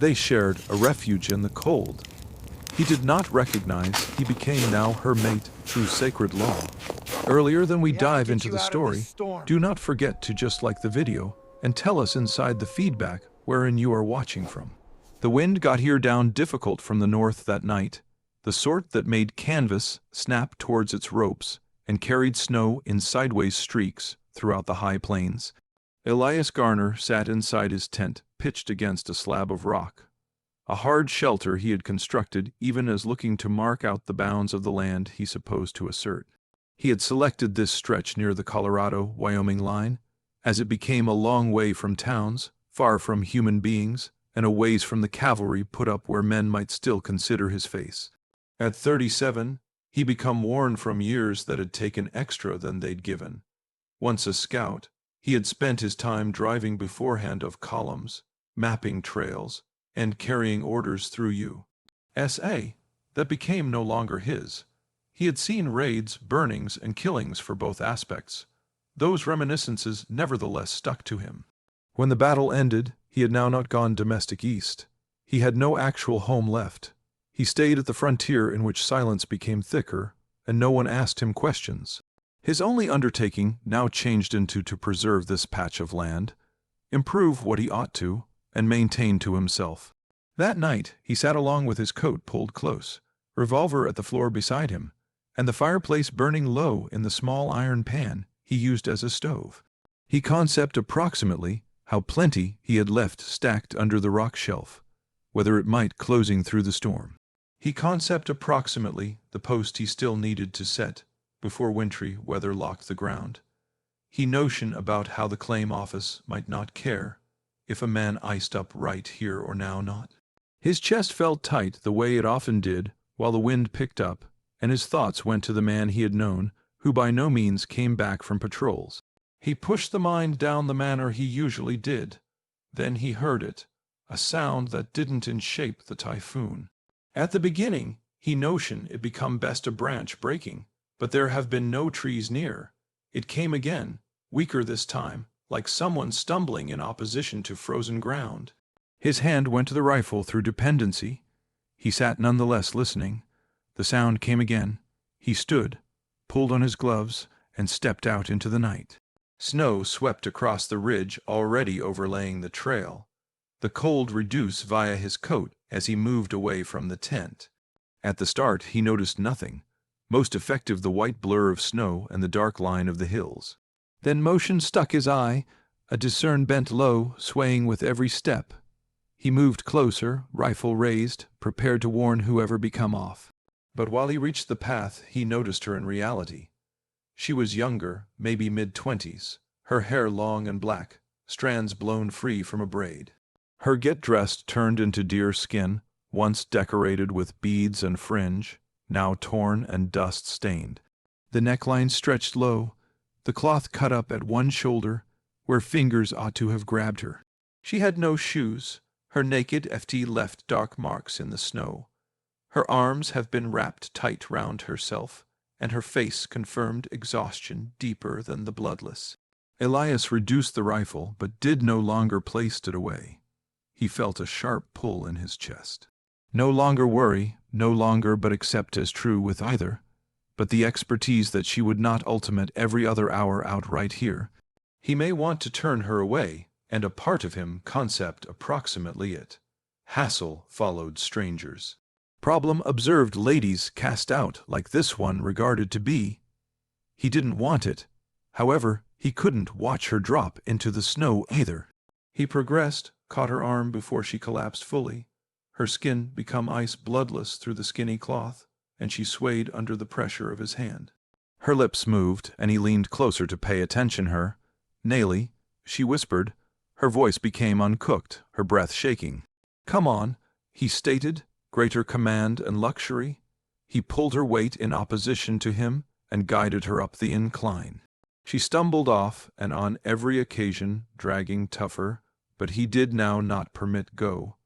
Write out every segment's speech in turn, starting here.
They shared a refuge in the cold. He did not recognize he became now her mate through sacred law. Earlier than we dive into the story, do not forget to just like the video and tell us inside the feedback wherein you are watching from. The wind got here down difficult from the north that night, the sort that made canvas snap towards its ropes and carried snow in sideways streaks throughout the high plains. Elias Garner sat inside his tent, pitched against a slab of rock, a hard shelter he had constructed even as looking to mark out the bounds of the land he supposed to assert. He had selected this stretch near the Colorado-Wyoming line, as it became a long way from towns, far from human beings, and a ways from the cavalry put up where men might still consider his face. At 37, he become worn from years that had taken extra than they'd given. Once a scout, he had spent his time driving beforehand of columns, mapping trails, and carrying orders through USA that became no longer his. He had seen raids, burnings, and killings for both aspects. Those reminiscences nevertheless stuck to him. When the battle ended, he had now not gone domestic east. He had no actual home left. He stayed at the frontier in which silence became thicker, and no one asked him questions. His only undertaking now changed into to preserve this patch of land, improve what he ought to, and maintain to himself. That night he sat along with his coat pulled close, revolver at the floor beside him, and the fireplace burning low in the small iron pan he used as a stove. He conceived approximately how plenty he had left stacked under the rock shelf, whether it might closing through the storm. He conceived approximately the post he still needed to set before wintry weather locked the ground. He notion about how the claim office might not care if a man iced up right here or now not. His chest felt tight the way it often did while the wind picked up, and his thoughts went to the man he had known who by no means came back from patrols. He pushed the mind down the manner he usually did. Then he heard it, a sound that didn't in shape the typhoon. At the beginning, he notion it become best a branch breaking, but there have been no trees near. It came again, weaker this time, like someone stumbling in opposition to frozen ground. His hand went to the rifle through dependency. He sat nonetheless listening. The sound came again. He stood, pulled on his gloves, and stepped out into the night. Snow swept across the ridge already overlaying the trail. The cold reduced via his coat as he moved away from the tent. At the start he noticed nothing. Most effective the white blur of snow and the dark line of the hills. Then motion struck his eye, a discern bent low, swaying with every step. He moved closer, rifle raised, prepared to warn whoever become off. But while he reached the path, he noticed her in reality. She was younger, maybe mid-20s, her hair long and black, strands blown free from a braid. Her get-dressed turned into deer skin, once decorated with beads and fringe, now torn and dust-stained. The neckline stretched low, the cloth cut up at one shoulder, where fingers ought to have grabbed her. She had no shoes. Her naked FT left dark marks in the snow. Her arms have been wrapped tight round herself, and her face confirmed exhaustion deeper than the bloodless. Elias reduced the rifle, but did no longer place it away. He felt a sharp pull in his chest. No longer worry, no longer but accept as true with either, but the expertise that she would not ultimate every other hour out right here. He may want to turn her away, and a part of him concept approximately it. Hassle followed strangers. Problem observed ladies cast out like this one regarded to be. He didn't want it. However, he couldn't watch her drop into the snow either. He progressed, caught her arm before she collapsed fully. Her skin become ice bloodless through the skinny cloth, and she swayed under the pressure of his hand. Her lips moved, and he leaned closer to pay attention her. Naelli, she whispered. Her voice became uncooked, her breath shaking. Come on, he stated, greater command and luxury. He pulled her weight in opposition to him and guided her up the incline. She stumbled off, and on every occasion dragging tougher, but he did now not permit go.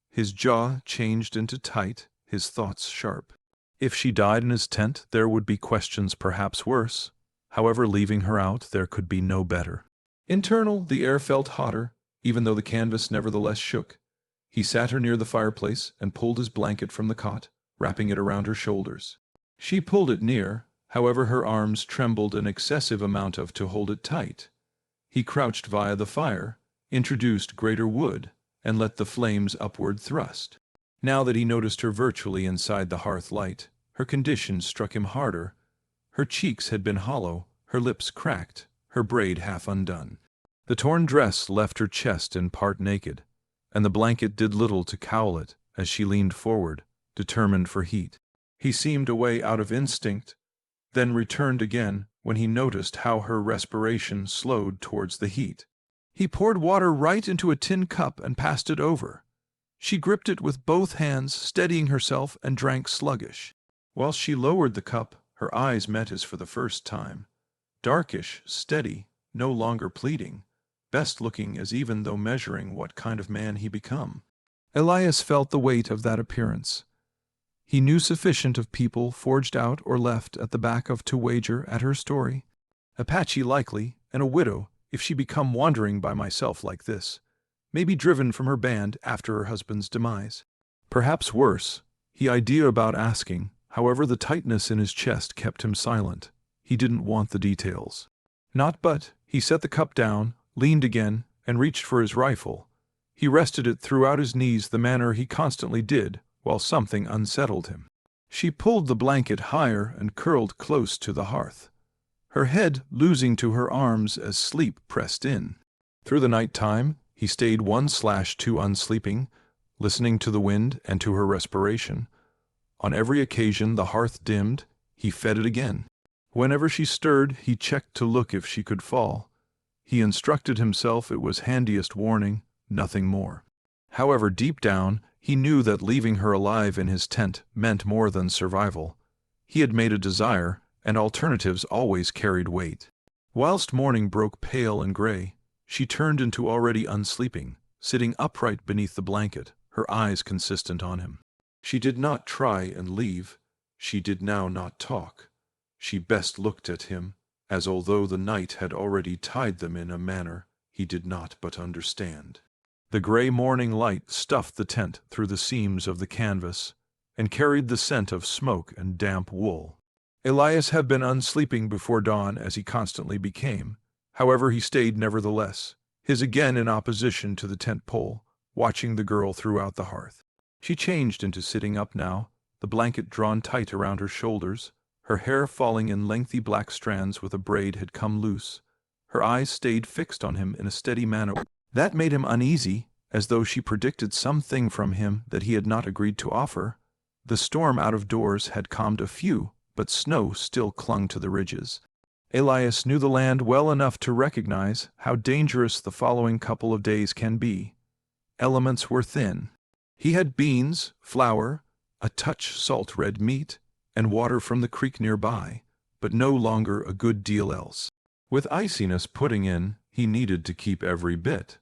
His jaw changed into tight, his thoughts sharp. If she died in his tent, there would be questions perhaps worse. However, leaving her out, there could be no better. Internal, the air felt hotter, even though the canvas nevertheless shook. He sat her near the fireplace and pulled his blanket from the cot, wrapping it around her shoulders. She pulled it near, however her arms trembled an excessive amount to hold it tight. He crouched via the fire, introduced greater wood, and let the flames upward thrust. Now that he noticed her virtually inside the hearth light, her condition struck him harder. Her cheeks had been hollow, her lips cracked, her braid half undone. The torn dress left her chest in part naked, and the blanket did little to cowl it as she leaned forward, determined for heat. He seemed away out of instinct, then returned again when he noticed how her respiration slowed towards the heat. He poured water right into a tin cup and passed it over. She gripped it with both hands, steadying herself, and drank sluggish. Whilst she lowered the cup, her eyes met his for the first time. Darkish, steady, no longer pleading, best looking as even though measuring what kind of man he become. Elias felt the weight of that appearance. He knew sufficient of people forged out or left at the back of to wager at her story. Apache likely, and a widow, if she become wandering by myself like this, may be driven from her band after her husband's demise. Perhaps worse, he idea about asking, however the tightness in his chest kept him silent. He didn't want the details. Not but, he set the cup down, leaned again, and reached for his rifle. He rested it throughout his knees the manner he constantly did, while something unsettled him. She pulled the blanket higher and curled close to the hearth, her head losing to her arms as sleep pressed in. Through the night time, he stayed 1/2 unsleeping, listening to the wind and to her respiration. On every occasion the hearth dimmed, he fed it again. Whenever she stirred, he checked to look if she could fall. He instructed himself it was handiest warning, nothing more. However, deep down, he knew that leaving her alive in his tent meant more than survival. He had made a desire, and alternatives always carried weight. Whilst morning broke pale and gray, she turned into already unsleeping, sitting upright beneath the blanket, her eyes consistent on him. She did not try and leave. She did now not talk. She best looked at him, as although the night had already tied them in a manner he did not but understand. The gray morning light stuffed the tent through the seams of the canvas, and carried the scent of smoke and damp wool. Elias had been unsleeping before dawn as he constantly became. However, he stayed nevertheless, his again in opposition to the tent pole, watching the girl throughout the hearth. She changed into sitting up now, the blanket drawn tight around her shoulders, her hair falling in lengthy black strands with a braid had come loose. Her eyes stayed fixed on him in a steady manner. That made him uneasy, as though she predicted something from him that he had not agreed to offer. The storm out of doors had calmed a few, but snow still clung to the ridges. Elias knew the land well enough to recognize how dangerous the following couple of days can be. Elements were thin. He had beans, flour, a touch salt red meat, and water from the creek nearby, but no longer a good deal else. With iciness putting in, he needed to keep every bit.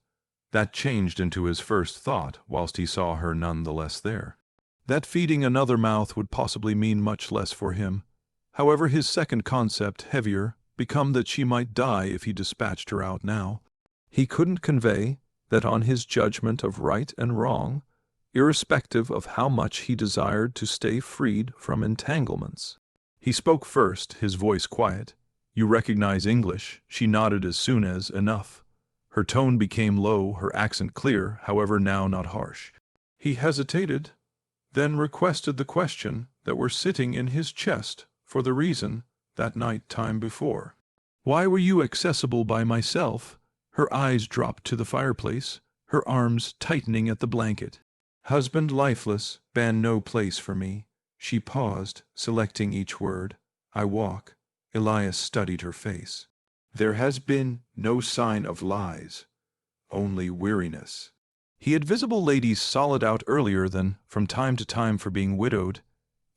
That changed into his first thought whilst he saw her none the less there. That feeding another mouth would possibly mean much less for him. However, his second concept, heavier, become that she might die if he dispatched her out now. He couldn't convey that on his judgment of right and wrong, irrespective of how much he desired to stay freed from entanglements. He spoke first, his voice quiet. "You recognize English?" She nodded as soon as enough. Her tone became low, her accent clear, however now not harsh. He hesitated, then requested the question that were sitting in his chest for the reason, that night time before. "Why were you accessible by myself?" Her eyes dropped to the fireplace, her arms tightening at the blanket. "Husband lifeless, ban no place for me." She paused, selecting each word. "I walk." Elias studied her face. "There has been no sign of lies, only weariness." He had visible ladies solid out earlier than, from time to time for being widowed,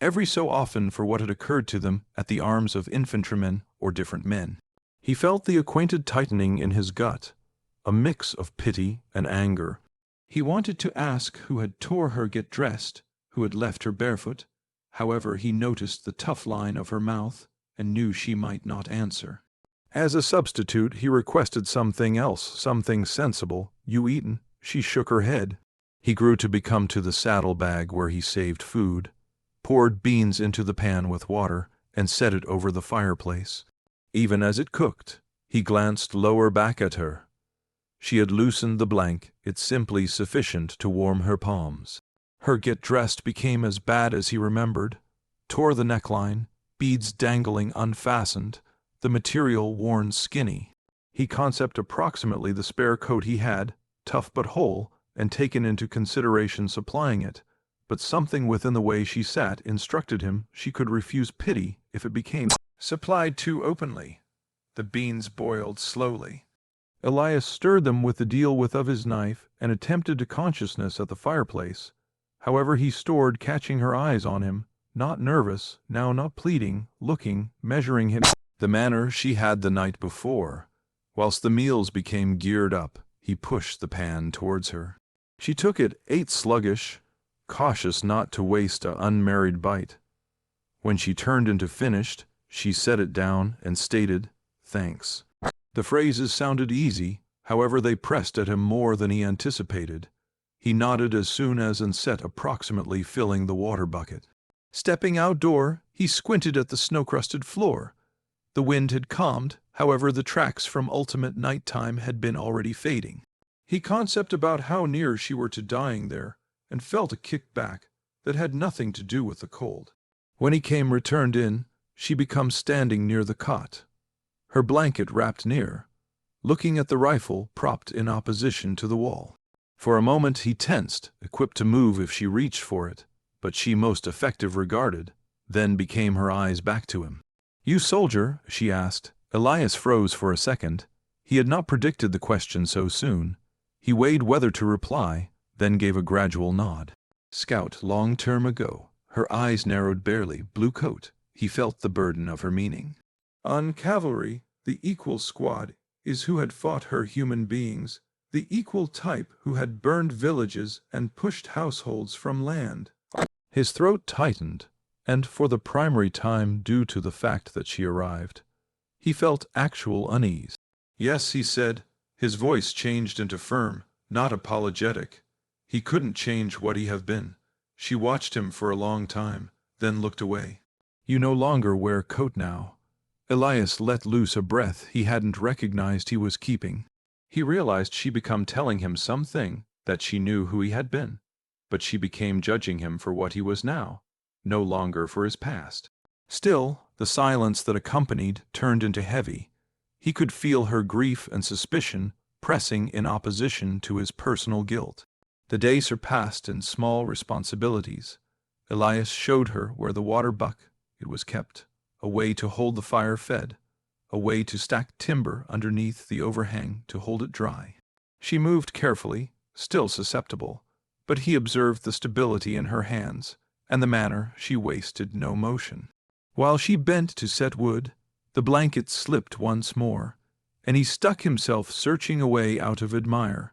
every so often for what had occurred to them at the arms of infantrymen or different men. He felt the acquainted tightening in his gut, a mix of pity and anger. He wanted to ask who had tore her get dressed, who had left her barefoot. However, he noticed the tough line of her mouth and knew she might not answer. As a substitute, he requested something else, something sensible. "You eaten?" She shook her head. He grew to become to the saddlebag where he saved food, poured beans into the pan with water, and set it over the fireplace. Even as it cooked, he glanced lower back at her. She had loosened the blanket, it's simply sufficient to warm her palms. Her get dressed became as bad as he remembered, tore the neckline, beads dangling unfastened, the material worn skinny. He conceived approximately the spare coat he had, tough but whole, and taken into consideration supplying it, but something within the way she sat instructed him she could refuse pity if it became supplied too openly. The beans boiled slowly. Elias stirred them with the deal of his knife and attempted to consciousness at the fireplace. However, he stored, catching her eyes on him, not nervous, now not pleading, looking, measuring him the manner she had the night before. Whilst the meals became geared up, he pushed the pan towards her. She took it, ate sluggish, cautious not to waste an unmarried bite. When she turned into finished, she set it down and stated, "Thanks." The phrases sounded easy, however they pressed at him more than he anticipated. He nodded as soon as and set approximately filling the water bucket. Stepping outdoor, he squinted at the snow-crusted floor. The wind had calmed, however the tracks from ultimate nighttime had been already fading. He conceived about how near she were to dying there, and felt a kick back that had nothing to do with the cold. When he returned in, she became standing near the cot, her blanket wrapped near, looking at the rifle propped in opposition to the wall. For a moment he tensed, equipped to move if she reached for it, but she most effective regarded, then became her eyes back to him. "You soldier?" she asked. Elias froze for a second. He had not predicted the question so soon. He weighed whether to reply, then gave a gradual nod. "Scout long term ago." Her eyes narrowed barely. "Blue coat." He felt the burden of her meaning. "On cavalry, the equal squad is who had fought her human beings, the equal type who had burned villages and pushed households from land." His throat tightened, and for the primary time due to the fact that she arrived, he felt actual unease. "Yes," he said. His voice changed into firm, not apologetic. He couldn't change what he have been. She watched him for a long time, then looked away. "You no longer wear coat now." Elias let loose a breath he hadn't recognized he was keeping. He realized she become telling him something that she knew who he had been, but she became judging him for what he was now, no longer for his past. Still, the silence that accompanied turned into heavy. He could feel her grief and suspicion pressing in opposition to his personal guilt. The day surpassed in small responsibilities. Elias showed her where the water bucket was kept, a way to hold the fire fed, a way to stack timber underneath the overhang to hold it dry. She moved carefully, still susceptible, but he observed the stability in her hands and the manner she wasted no motion. While she bent to set wood, the blanket slipped once more, and he stuck himself searching a way out of admire,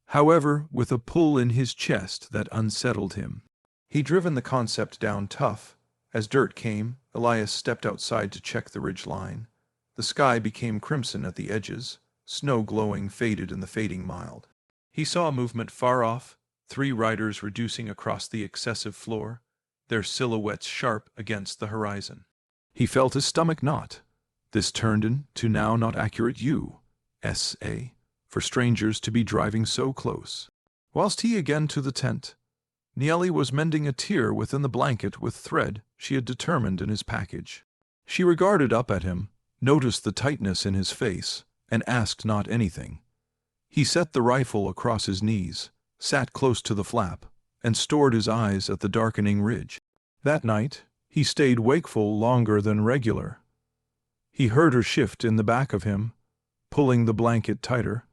however with a pull in his chest that unsettled him. He'd driven the concept down tough. As dirt came, Elias stepped outside to check the ridge line. The sky became crimson at the edges, snow glowing faded in the fading mild. He saw movement far off, 3 riders reducing across the excessive floor, their silhouettes sharp against the horizon. He felt his stomach knot. This turned into now not accurate USA for strangers to be driving so close. Whilst he again to the tent, Naelli was mending a tear within the blanket with thread she had determined in his package. She regarded up at him, noticed the tightness in his face, and asked not anything. He set the rifle across his knees, sat close to the flap, and stored his eyes at the darkening ridge. That night, he stayed wakeful longer than regular. He heard her shift in the back of him, pulling the blanket tighter,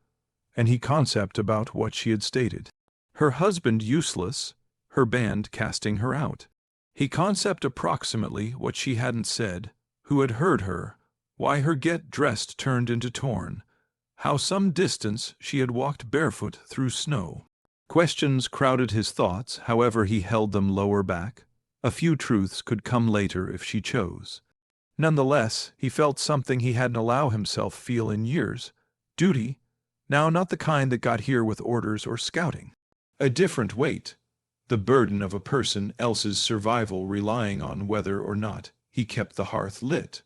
and he concept about what she had stated. Her husband useless, her band casting her out. He concept approximately what she hadn't said, who had heard her, why her get dressed turned into torn, how some distance she had walked barefoot through snow. Questions crowded his thoughts, however he held them lower back. A few truths could come later if she chose. Nonetheless, he felt something he hadn't allowed himself feel in years. Duty, now not the kind that got here with orders or scouting. A different weight. The burden of a person else's survival relying on whether or not he kept the hearth lit,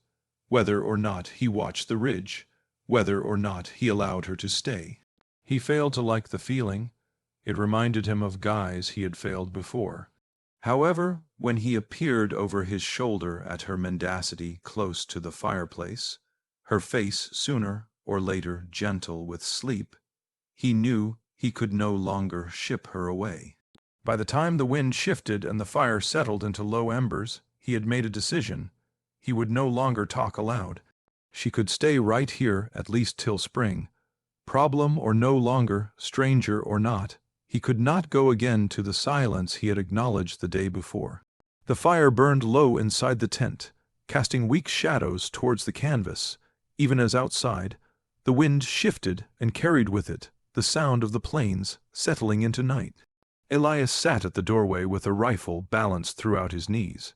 whether or not he watched the ridge, whether or not he allowed her to stay. He failed to like the feeling. It reminded him of guys he had failed before. However, when he appeared over his shoulder at her mendacity close to the fireplace, her face sooner or later gentle with sleep, he knew he could no longer ship her away. By the time the wind shifted and the fire settled into low embers, he had made a decision. He would no longer talk aloud. She could stay right here at least till spring. Problem or no longer, stranger or not, he could not go again to the silence he had acknowledged the day before. The fire burned low inside the tent, casting weak shadows towards the canvas, even as outside, the wind shifted and carried with it the sound of the plains settling into night. Elias sat at the doorway with a rifle balanced throughout his knees,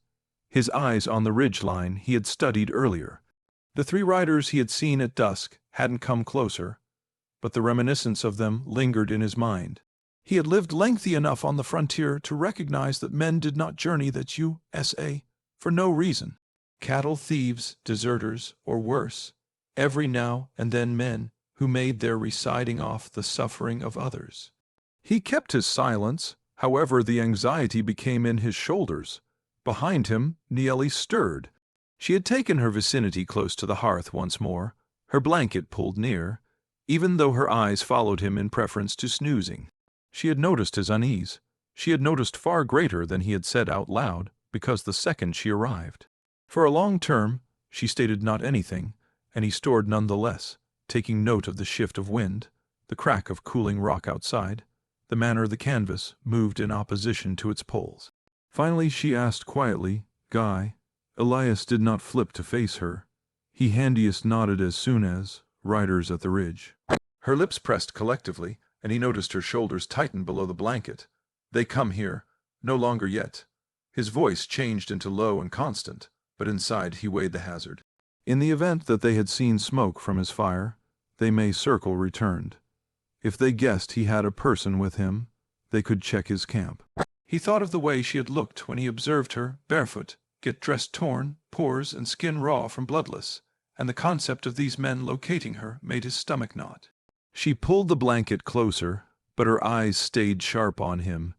his eyes on the ridge line he had studied earlier. The 3 riders he had seen at dusk hadn't come closer, but the reminiscence of them lingered in his mind. He had lived lengthy enough on the frontier to recognize that men did not journey that USA for no reason. Cattle thieves, deserters, or worse, every now and then men who made their residing off the suffering of others. He kept his silence, however the anxiety became in his shoulders. Behind him, Naelli stirred. She had taken her vicinity close to the hearth once more, her blanket pulled near, even though her eyes followed him in preference to snoozing. She had noticed his unease. She had noticed far greater than he had said out loud, because the second she arrived. For a long term, she stated not anything, and he stored none the less, taking note of the shift of wind, the crack of cooling rock outside, the manner the canvas moved in opposition to its poles. Finally she asked quietly, "Guy?" Elias did not flip to face her. He handiest nodded as soon as, riders at the ridge. Her lips pressed collectively, and he noticed her shoulders tighten below the blanket. "They come here. No longer yet." His voice changed into low and constant, but inside he weighed the hazard. In the event that they had seen smoke from his fire, they may circle returned. If they guessed he had a person with him, they could check his camp. He thought of the way she had looked when he observed her, barefoot, get dress torn, pores and skin raw from bloodless, and the concept of these men locating her made his stomach knot. She pulled the blanket closer, but her eyes stayed sharp on him.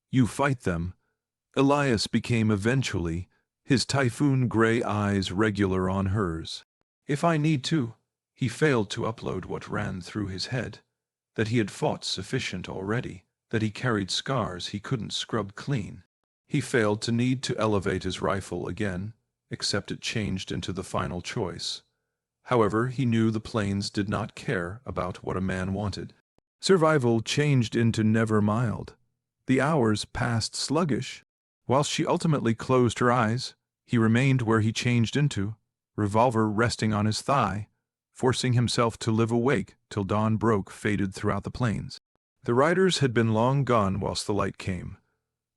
"You fight them." Elias became eventually, his typhoon gray eyes regular on hers. "If I need to." He failed to upload what ran through his head, that he had fought sufficient already, that he carried scars he couldn't scrub clean. He failed to need to elevate his rifle again, except it changed into the final choice. However, he knew the plains did not care about what a man wanted. Survival changed into never mild. The hours passed sluggish. Whilst she ultimately closed her eyes, he remained where he changed into, revolver resting on his thigh, forcing himself to live awake till dawn broke faded throughout the plains. The riders had been long gone whilst the light came.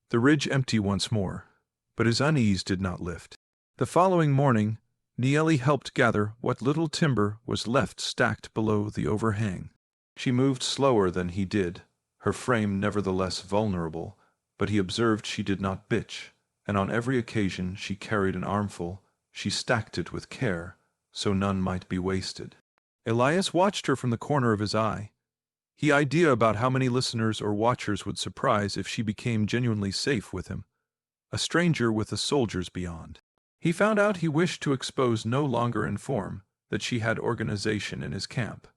The ridge empty once more, but his unease did not lift. The following morning, Naelli helped gather what little timber was left stacked below the overhang. She moved slower than he did, her frame nevertheless vulnerable, but he observed she did not bitch, and on every occasion she carried an armful, she stacked it with care, so none might be wasted. Elias watched her from the corner of his eye. He idea about how many listeners or watchers would surprise if she became genuinely safe with him, a stranger with the soldiers beyond. He found out he wished to expose no longer in form that she had organization in his camp.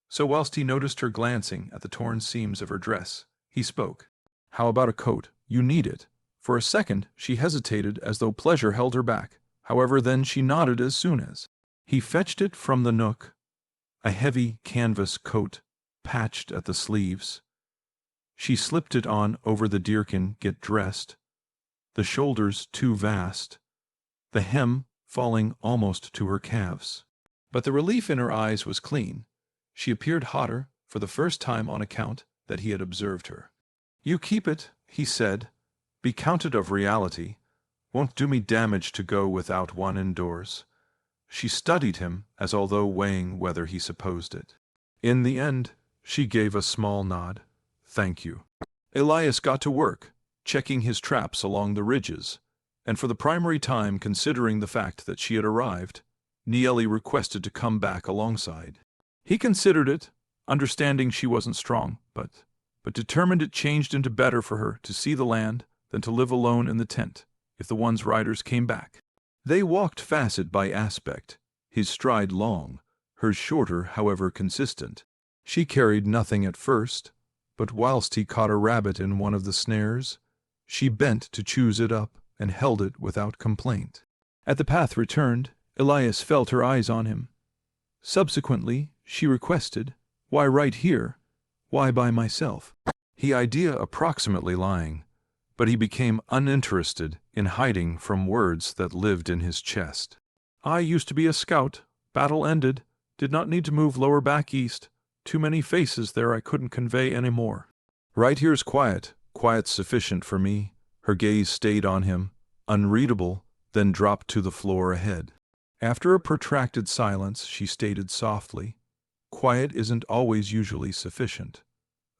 So whilst he noticed her glancing at the torn seams of her dress, he spoke. "How about a coat? You need it." For a second she hesitated as though pleasure held her back. However, then she nodded as soon as. He fetched it from the nook, a heavy canvas coat, patched at the sleeves. She slipped it on over the deerkin, get dressed, the shoulders too vast, the hem falling almost to her calves. But the relief in her eyes was clean. She appeared hotter for the first time on account that he had observed her. "You keep it," he said. "Be counted of reality. Won't do me damage to go without one indoors." She studied him as although weighing whether he supposed it. In the end, she gave a small nod. "Thank you." Elias got to work, checking his traps along the ridges, and for the primary time considering the fact that she had arrived, Naelli requested to come back alongside. He considered it, understanding she wasn't strong, but determined it changed into better for her to see the land than to live alone in the tent if the one's riders came back. They walked facet by aspect, his stride long, hers shorter, however consistent. She carried nothing at first, but whilst he caught a rabbit in one of the snares, she bent to choose it up and held it without complaint. At the path returned, Elias felt her eyes on him. Subsequently, she requested, "Why right here? Why by myself?" He idea approximately lying, but he became uninterested in hiding from words that lived in his chest. "I used to be a scout. Battle ended. Did not need to move lower back east. Too many faces there I couldn't convey any more. Right here's quiet. Quiet's sufficient for me." Her gaze stayed on him, unreadable, then dropped to the floor ahead. After a protracted silence, she stated softly, "Quiet isn't always usually sufficient."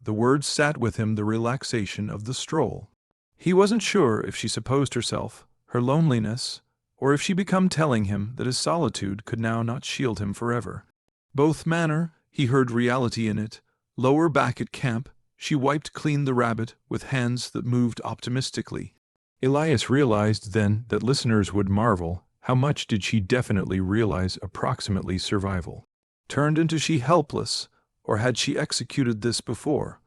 The words sat with him the relaxation of the stroll. He wasn't sure if she supposed herself, her loneliness, or if she become telling him that his solitude could now not shield him forever. Both manner, he heard reality in it. Lower back at camp, she wiped clean the rabbit with hands that moved optimistically. Elias realized then that listeners would marvel, how much did she definitely realize approximately survival? Turned into she helpless, or had she executed this before?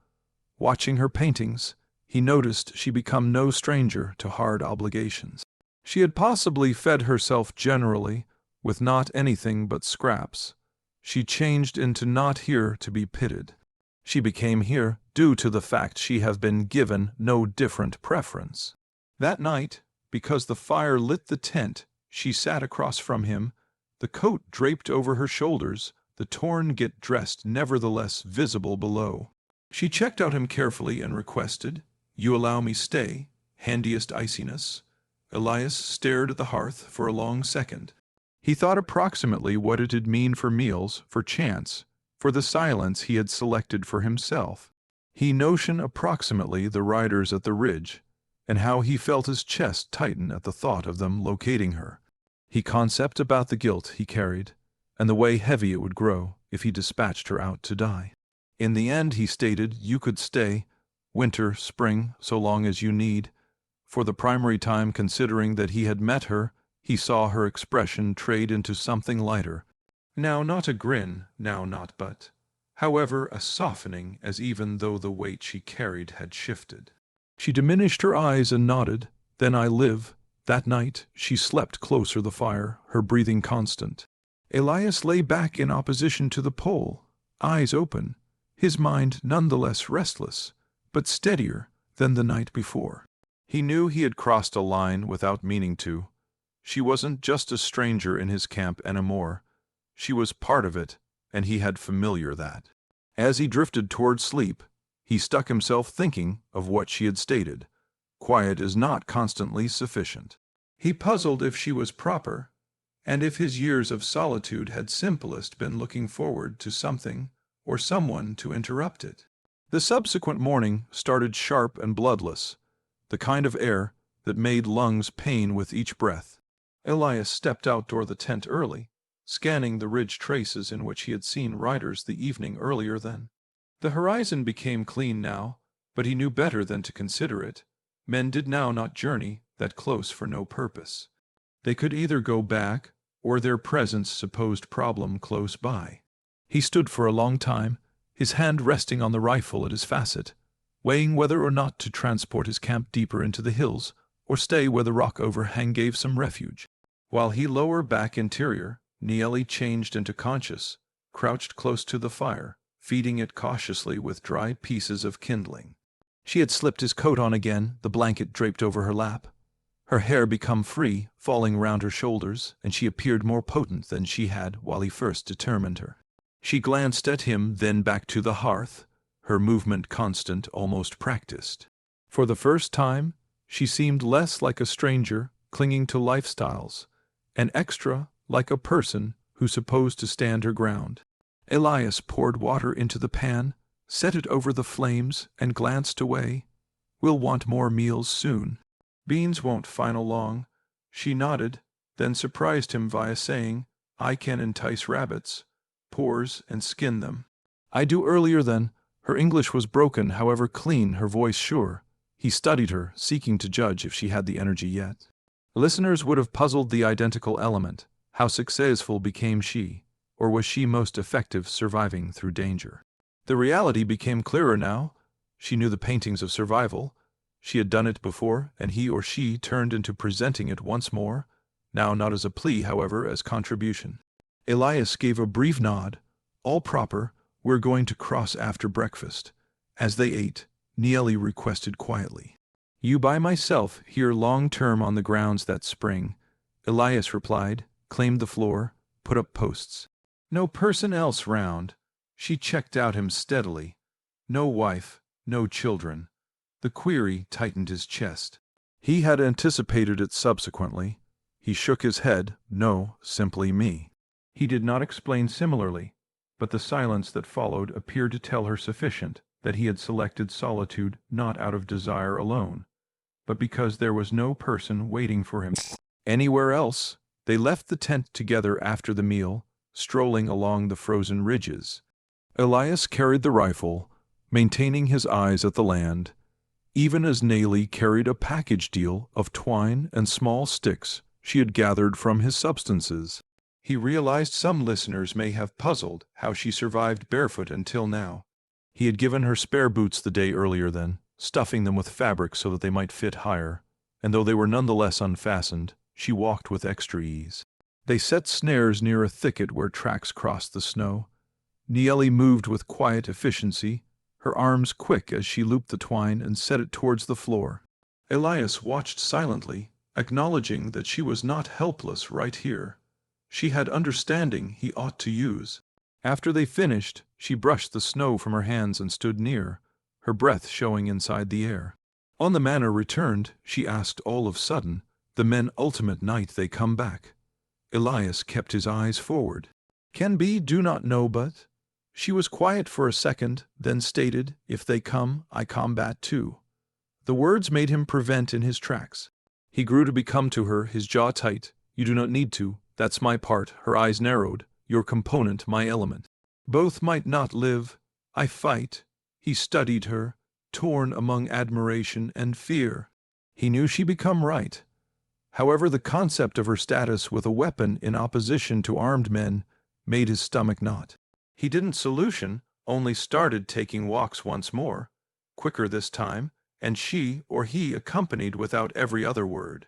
Watching her paintings, he noticed she become no stranger to hard obligations. She had possibly fed herself generally, with not anything but scraps. She changed into not here to be pitied. She became here due to the fact she have been given no different preference. That night, because the fire lit the tent, she sat across from him, the coat draped over her shoulders, the torn get dressed nevertheless visible below. She checked out him carefully and requested, "You allow me stay, handiest iciness." Elias stared at the hearth for a long second. He thought approximately what it'd mean for meals, for chance, for the silence he had selected for himself. He notioned approximately the riders at the ridge, and how he felt his chest tighten at the thought of them locating her. He concept about the guilt he carried, and the way heavy it would grow if he dispatched her out to die. In the end, he stated, "You could stay, winter, spring, so long as you need." For the primary time considering that he had met her, he saw her expression trade into something lighter. Now not a grin, now not but, however, a softening as even though the weight she carried had shifted. She diminished her eyes and nodded, "Then I live." That night she slept closer the fire, her breathing constant. Elias lay back in opposition to the pole, eyes open, his mind nonetheless restless, but steadier than the night before. He knew he had crossed a line without meaning to. She wasn't just a stranger in his camp anymore. She was part of it, and he had familiar that. As he drifted toward sleep, he stuck himself thinking of what she had stated. Quiet is not constantly sufficient. He puzzled if she was proper, and if his years of solitude had simplest been looking forward to something or someone to interrupt it. The subsequent morning started sharp and bloodless, the kind of air that made lungs pain with each breath. Elias stepped outdoor the tent early, scanning the ridge traces in which he had seen riders the evening earlier than. The horizon became clean now, but he knew better than to consider it. Men did now not journey that close for no purpose. They could either go back, or their presence supposed problem close by. He stood for a long time, his hand resting on the rifle at his facet, weighing whether or not to transport his camp deeper into the hills, or stay where the rock overhang gave some refuge. While he lower back interior, Naelli changed into conscious, crouched close to the fire, feeding it cautiously with dry pieces of kindling. She had slipped his coat on again, the blanket draped over her lap. Her hair become free, falling round her shoulders, and she appeared more potent than she had while he first determined her. She glanced at him, then back to the hearth, her movement constant, almost practiced. For the first time, she seemed less like a stranger clinging to lifestyles, and extra like a person who supposed to stand her ground. Elias poured water into the pan, set it over the flames, and glanced away, We'll want more meals soon. Beans won't final long. She nodded, then surprised him via saying, I can entice rabbits, pores, and skin them. I do earlier than. Her English was broken, however clean, her voice sure. He studied her, seeking to judge if she had the energy yet. Listeners would have puzzled the identical element. How successful became she? Or was she most effective surviving through danger? The reality became clearer now. She knew the paintings of survival. She had done it before, and he or she turned into presenting it once more, now not as a plea, however, as contribution. Elias gave a brief nod. All proper, we're going to cross after breakfast. As they ate, Naelli requested quietly, You by myself here long-term on the grounds that spring. Elias replied, claimed the floor, put up posts. No person else round. She checked out him steadily. No wife, no children. The query tightened his chest. He had anticipated it subsequently. He shook his head, no, simply me. He did not explain similarly, but the silence that followed appeared to tell her sufficient, that he had selected solitude not out of desire alone, but because there was no person waiting for him anywhere else. They left the tent together after the meal, strolling along the frozen ridges. Elias carried the rifle, maintaining his eyes at the land, even as Naelli carried a package deal of twine and small sticks she had gathered from his substances. He realized some listeners may have puzzled how she survived barefoot until now. He had given her spare boots the day earlier then, stuffing them with fabric so that they might fit higher, and though they were nonetheless unfastened, she walked with extra ease. They set snares near a thicket where tracks crossed the snow. Naelli moved with quiet efficiency, her arms quick as she looped the twine and set it towards the floor. Elias watched silently, acknowledging that she was not helpless right here. She had understanding he ought to use. After they finished, she brushed the snow from her hands and stood near, her breath showing inside the air. On the manor returned, she asked all of sudden, the men ultimate night they come back. Elias kept his eyes forward. Can be, do not know but. She was quiet for a second, then stated, if they come, I combat too. The words made him prevent in his tracks. He grew to become to her, his jaw tight. You do not need to, that's my part. Her eyes narrowed. Your component, my element. Both might not live. I fight. He studied her, torn among admiration and fear. He knew she become right. However, the concept of her status with a weapon in opposition to armed men made his stomach knot. He didn't solution, only started taking walks once more, quicker this time, and she or he accompanied without every other word.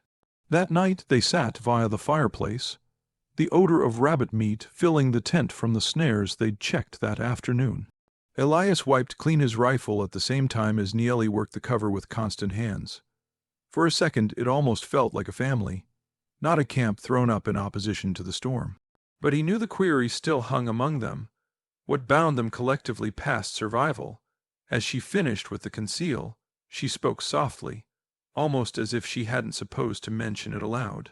That night they sat via the fireplace, the odor of rabbit meat filling the tent from the snares they'd checked that afternoon. Elias wiped clean his rifle at the same time as Naelli worked the cover with constant hands. For a second it almost felt like a family, not a camp thrown up in opposition to the storm. But he knew the query still hung among them, what bound them collectively past survival. As she finished with the conceal, she spoke softly, almost as if she hadn't supposed to mention it aloud.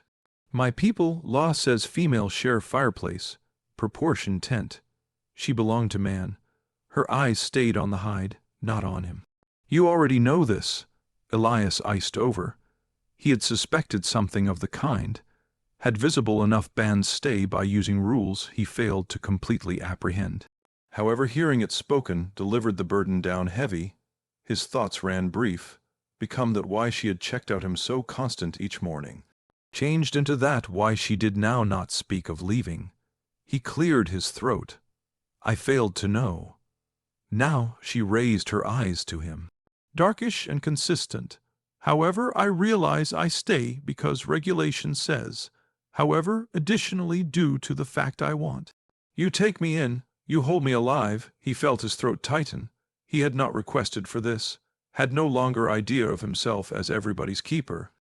My people, law says female share fireplace, proportion tent. She belonged to man. Her eyes stayed on the hide, not on him. You already know this. Elias iced over. He had suspected something of the kind, had visible enough bands stay by using rules he failed to completely apprehend. However, hearing it spoken delivered the burden down heavy. His thoughts ran brief, become that why she had checked out him so constant each morning, changed into that why she did now not speak of leaving. He cleared his throat. I failed to know. Now she raised her eyes to him. Darkish and consistent. However, I realize I stay because regulation says. However, additionally due to the fact I want. You take me in, you hold me alive. He felt his throat tighten. He had not requested for this, had no longer idea of himself as everybody's keeper.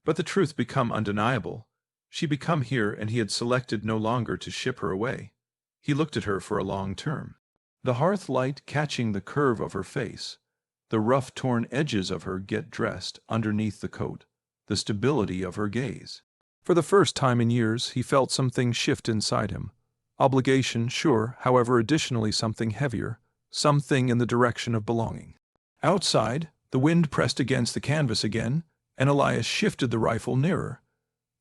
But the truth become undeniable. She become here and he had selected no longer to ship her away. He looked at her for a long term. The hearth light catching the curve of her face, the rough torn edges of her get dressed underneath the coat, the stability of her gaze. For the first time in years he felt something shift inside him. Obligation, sure, however additionally something heavier, something in the direction of belonging. Outside, The wind pressed against the canvas again, and Elias shifted the rifle nearer.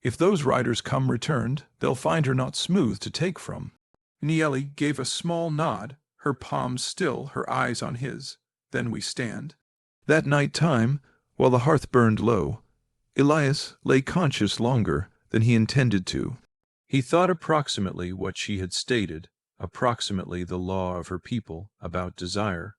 If those riders come returned, they'll find her not smooth to take from. Naelli gave a small nod, her palms still, her eyes on his. Then we stand. That night time, while the hearth burned low, Elias lay conscious longer than he intended to. He thought approximately what she had stated, approximately the law of her people about desire,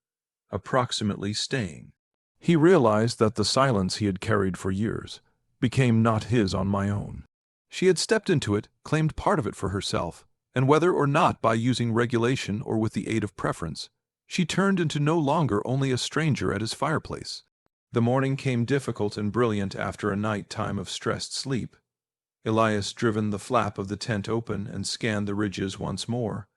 approximately staying. He realized that the silence he had carried for years became not his on my own. She had stepped into it, claimed part of it for herself, and whether or not by using regulation or with the aid of preference, she turned into no longer only a stranger at his fireplace. The morning came difficult and brilliant after a night time of stressed sleep. Elias driven the flap of the tent open and scanned the ridges once more,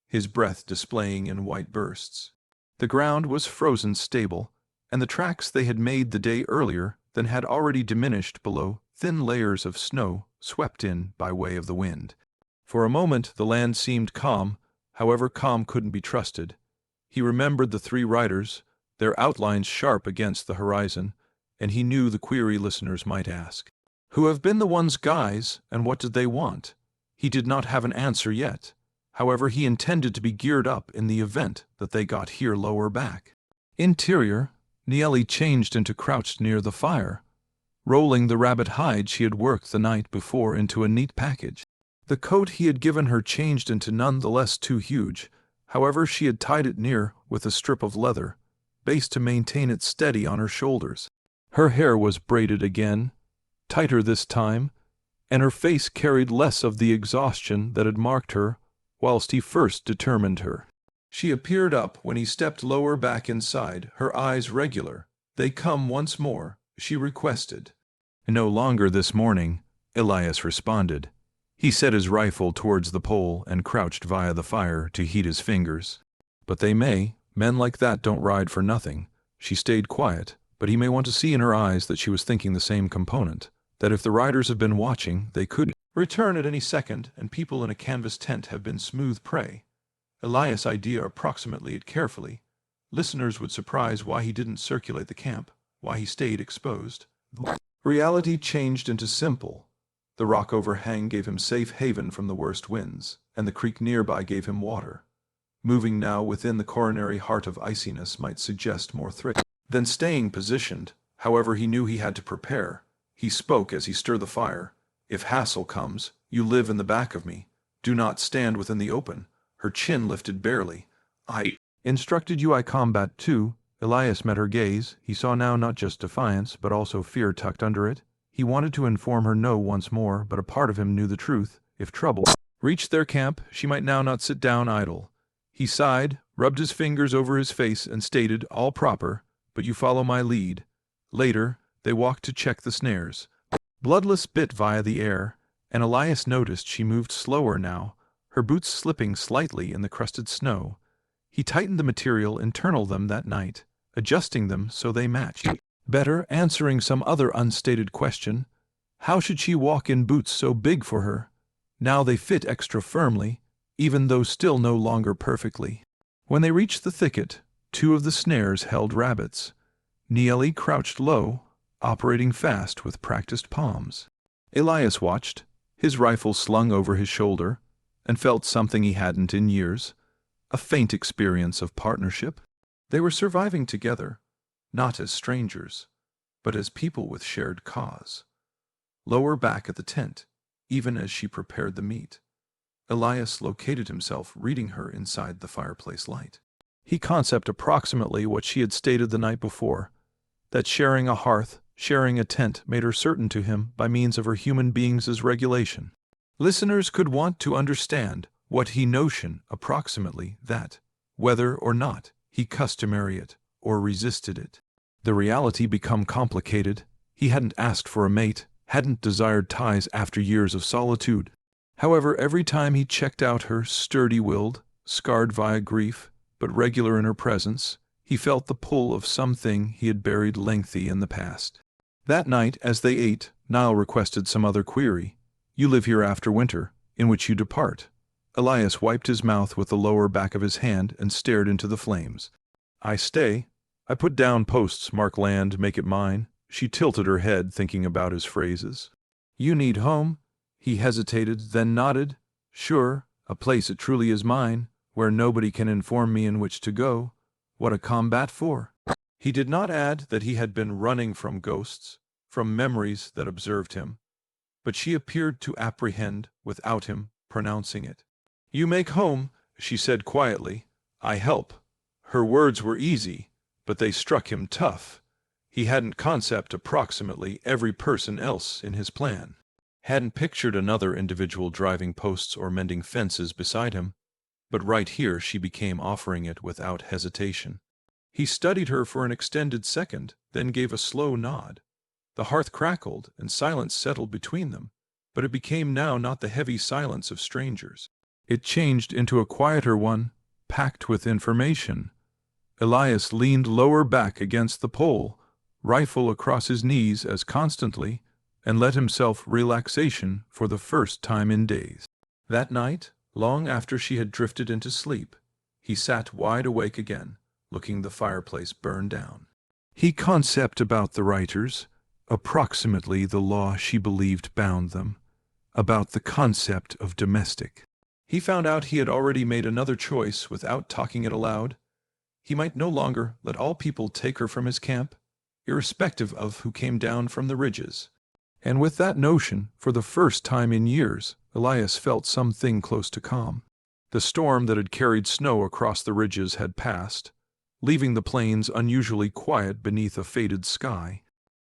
his breath displaying in white bursts. The ground was frozen stable, and the tracks they had made the day earlier than had already diminished below thin layers of snow swept in by way of the wind. For a moment the land seemed calm, however calm couldn't be trusted. He remembered the three riders, their outlines sharp against the horizon, and he knew the query listeners might ask. Who have been the ones guys, and what did they want? He did not have an answer yet. However, he intended to be geared up in the event that they got here lower back. Interior, Naelli changed into crouched near the fire, rolling the rabbit hide she had worked the night before into a neat package. The coat he had given her changed into none the less too huge. However, she had tied it near with a strip of leather, base to maintain it steady on her shoulders. Her hair was braided again, tighter this time, and her face carried less of the exhaustion that had marked her whilst he first determined her. She appeared up when he stepped lower back inside, her eyes regular. They come once more, she requested. No longer this morning, Elias responded. He set his rifle towards the pole and crouched via the fire to heat his fingers. But they may. Men like that don't ride for nothing. She stayed quiet, but he may want to see in her eyes that she was thinking the same component, that if the riders have been watching, they could return at any second, and people in a canvas tent have been smooth prey. Elias' idea approximately it carefully. Listeners would surprise why he didn't circulate the camp, why he stayed exposed. Reality changed into simple. The rock overhang gave him safe haven from the worst winds, and the creek nearby gave him water. Moving now within the coronary heart of iciness might suggest more threat than staying positioned. However, he knew he had to prepare. He spoke as he stirred the fire. If hassle comes, you live in the back of me. Do not stand within the open. Her chin lifted barely. I instructed you I combat too. Elias met her gaze. He saw now not just defiance, but also fear tucked under it. He wanted to inform her no once more, but a part of him knew the truth. If trouble reached their camp, she might now not sit down idle. He sighed, rubbed his fingers over his face, and stated, all proper, but you follow my lead. Later, they walked to check the snares. Bloodless bit via the air, and Elias noticed she moved slower now, her boots slipping slightly in the crusted snow. He tightened the material internal them that night, adjusting them so they matched. Better, answering some other unstated question. How should she walk in boots so big for her? Now they fit extra firmly, even though still no longer perfectly. When they reached the thicket, two of the snares held rabbits. Naelli crouched low, operating fast with practiced palms. Elias watched, his rifle slung over his shoulder, and felt something he hadn't in years, a faint experience of partnership. They were surviving together, not as strangers, but as people with shared cause. Lower back at the tent, even as she prepared the meat, Elias located himself reading her inside the fireplace light. He conceived approximately what she had stated the night before, that sharing a hearth, sharing a tent made her certain to him by means of her human beings' regulation. Listeners could want to understand what he notion approximately that, whether or not he customary it or resisted it. The reality become complicated. He hadn't asked for a mate, hadn't desired ties after years of solitude. However, every time he checked out her sturdy-willed, scarred via grief, but regular in her presence, he felt the pull of something he had buried lengthy in the past. That night, as they ate, Niall requested some other query. You live here after winter, in which you depart. Elias wiped his mouth with the lower back of his hand and stared into the flames. I stay. I put down posts, mark land, make it mine. She tilted her head, thinking about his phrases. You need home? He hesitated, then nodded. Sure, a place it truly is mine, where nobody can inform me in which to go. What a combat for? He did not add that he had been running from ghosts, from memories that observed him, but she appeared to apprehend without him pronouncing it. You make home, she said quietly. I help. Her words were easy, but they struck him tough. He hadn't concept approximately every person else in his plan. Hadn't pictured another individual driving posts or mending fences beside him, but right here she became offering it without hesitation. He studied her for an extended second, then gave a slow nod. The hearth crackled, and silence settled between them, but it became now not the heavy silence of strangers. It changed into a quieter one, packed with information. Elias leaned lower back against the pole, rifle across his knees as constantly, and let himself relaxation for the first time in days. That night, long after she had drifted into sleep, he sat wide awake again, looking the fireplace burn down. He concept about the writers, approximately the law she believed bound them, about the concept of domestic. He found out he had already made another choice without talking it aloud. He might no longer let all people take her from his camp, irrespective of who came down from the ridges. And with that notion, for the first time in years, Elias felt something close to calm. The storm that had carried snow across the ridges had passed, leaving the plains unusually quiet beneath a faded sky.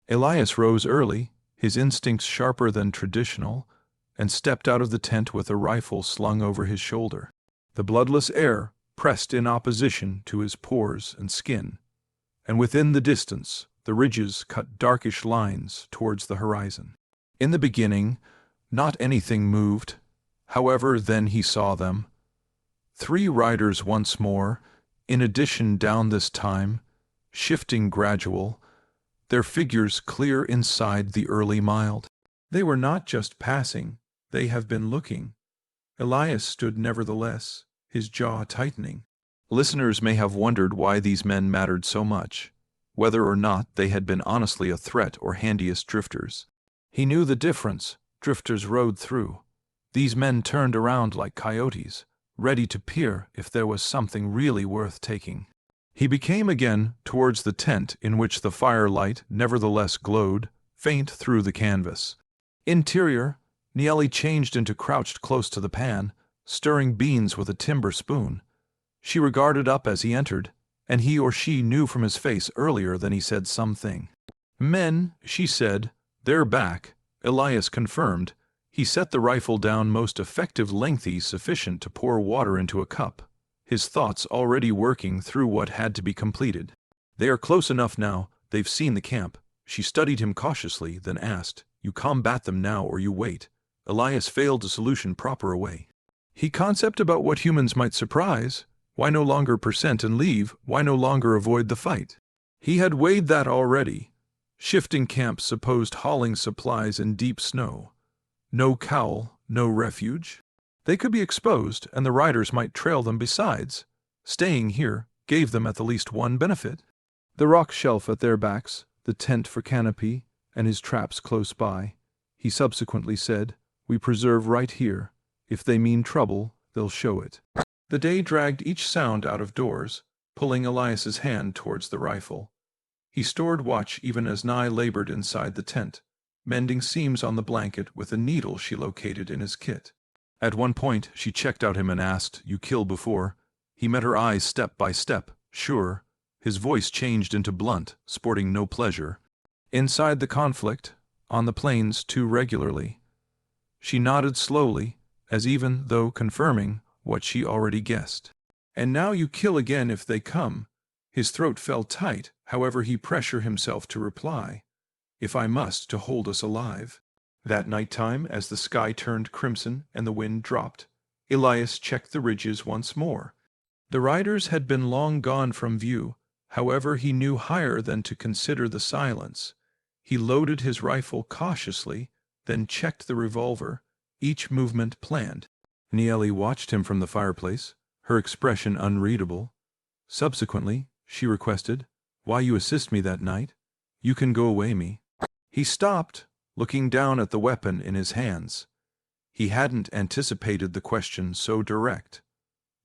Elias rose early, his instincts sharper than traditional, and stepped out of the tent with a rifle slung over his shoulder. The bloodless air pressed in opposition to his pores and skin, and within the distance the ridges cut darkish lines towards the horizon. In the beginning, not anything moved. However, then he saw them. 3 riders once more, in addition down this time, shifting gradual, their figures clear inside the early mild. They were not just passing, they have been looking. Elias stood nevertheless, his jaw tightening. Listeners may have wondered why these men mattered so much, whether or not they had been honestly a threat or handiest drifters. He knew the difference. Drifters rode through. These men turned around like coyotes, ready to peer if there was something really worth taking. He became again towards the tent in which the firelight nevertheless glowed, faint through the canvas. Interior, Naelli changed into crouched close to the pan, stirring beans with a timber spoon. She regarded up as he entered, and he or she knew from his face earlier than he said something. Men, she said, they're back, Elias confirmed. He set the rifle down most effective lengthy sufficient to pour water into a cup, his thoughts already working through what had to be completed. They are close enough now, they've seen the camp. She studied him cautiously, then asked, You combat them now or you wait? Elias failed to solution proper away. He concept about what humans might surprise. Why no longer percent and leave? Why no longer avoid the fight? He had weighed that already. Shifting camps supposed hauling supplies in deep snow. No cowl, no refuge. They could be exposed, and the riders might trail them besides. Staying here gave them at the least one benefit. The rock shelf at their backs, the tent for canopy, and his traps close by. He subsequently said, We preserve right here. If they mean trouble, they'll show it. The day dragged each sound out of doors, pulling Elias's hand towards the rifle. He stored watch even as Nye labored inside the tent, mending seams on the blanket with a needle she located in his kit. At one point, she checked out him and asked, You kill before? He met her eyes step by step, sure. His voice changed into blunt, sporting no pleasure. Inside the conflict, on the plains too regularly. She nodded slowly, as even though confirming what she already guessed. And now you kill again if they come. His throat fell tight, however he pressured himself to reply, If I must, to hold us alive. That nighttime, as the sky turned crimson and the wind dropped, Elias checked the ridges once more. The riders had been long gone from view, however he knew higher than to consider the silence. He loaded his rifle cautiously, then checked the revolver, each movement planned. Naelli watched him from the fireplace, her expression unreadable. Subsequently, she requested, Why you assist me that night? You can go away me. He stopped, looking down at the weapon in his hands. He hadn't anticipated the question so direct,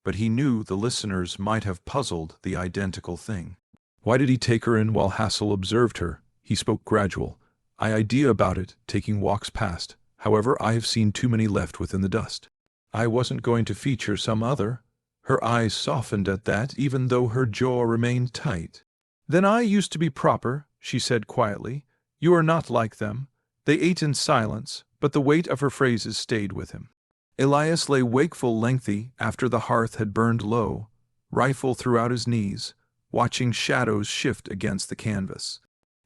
but he knew the listeners might have puzzled the identical thing. Why did he take her in while Hassel observed her? He spoke gradual. I idea about it, taking walks past. However, I have seen too many left within the dust. I wasn't going to feature some other. Her eyes softened at that, even though her jaw remained tight. Then I used to be proper, she said quietly. You are not like them. They ate in silence, but the weight of her phrases stayed with him. Elias lay wakeful lengthy after the hearth had burned low, rifle throughout his knees, watching shadows shift against the canvas.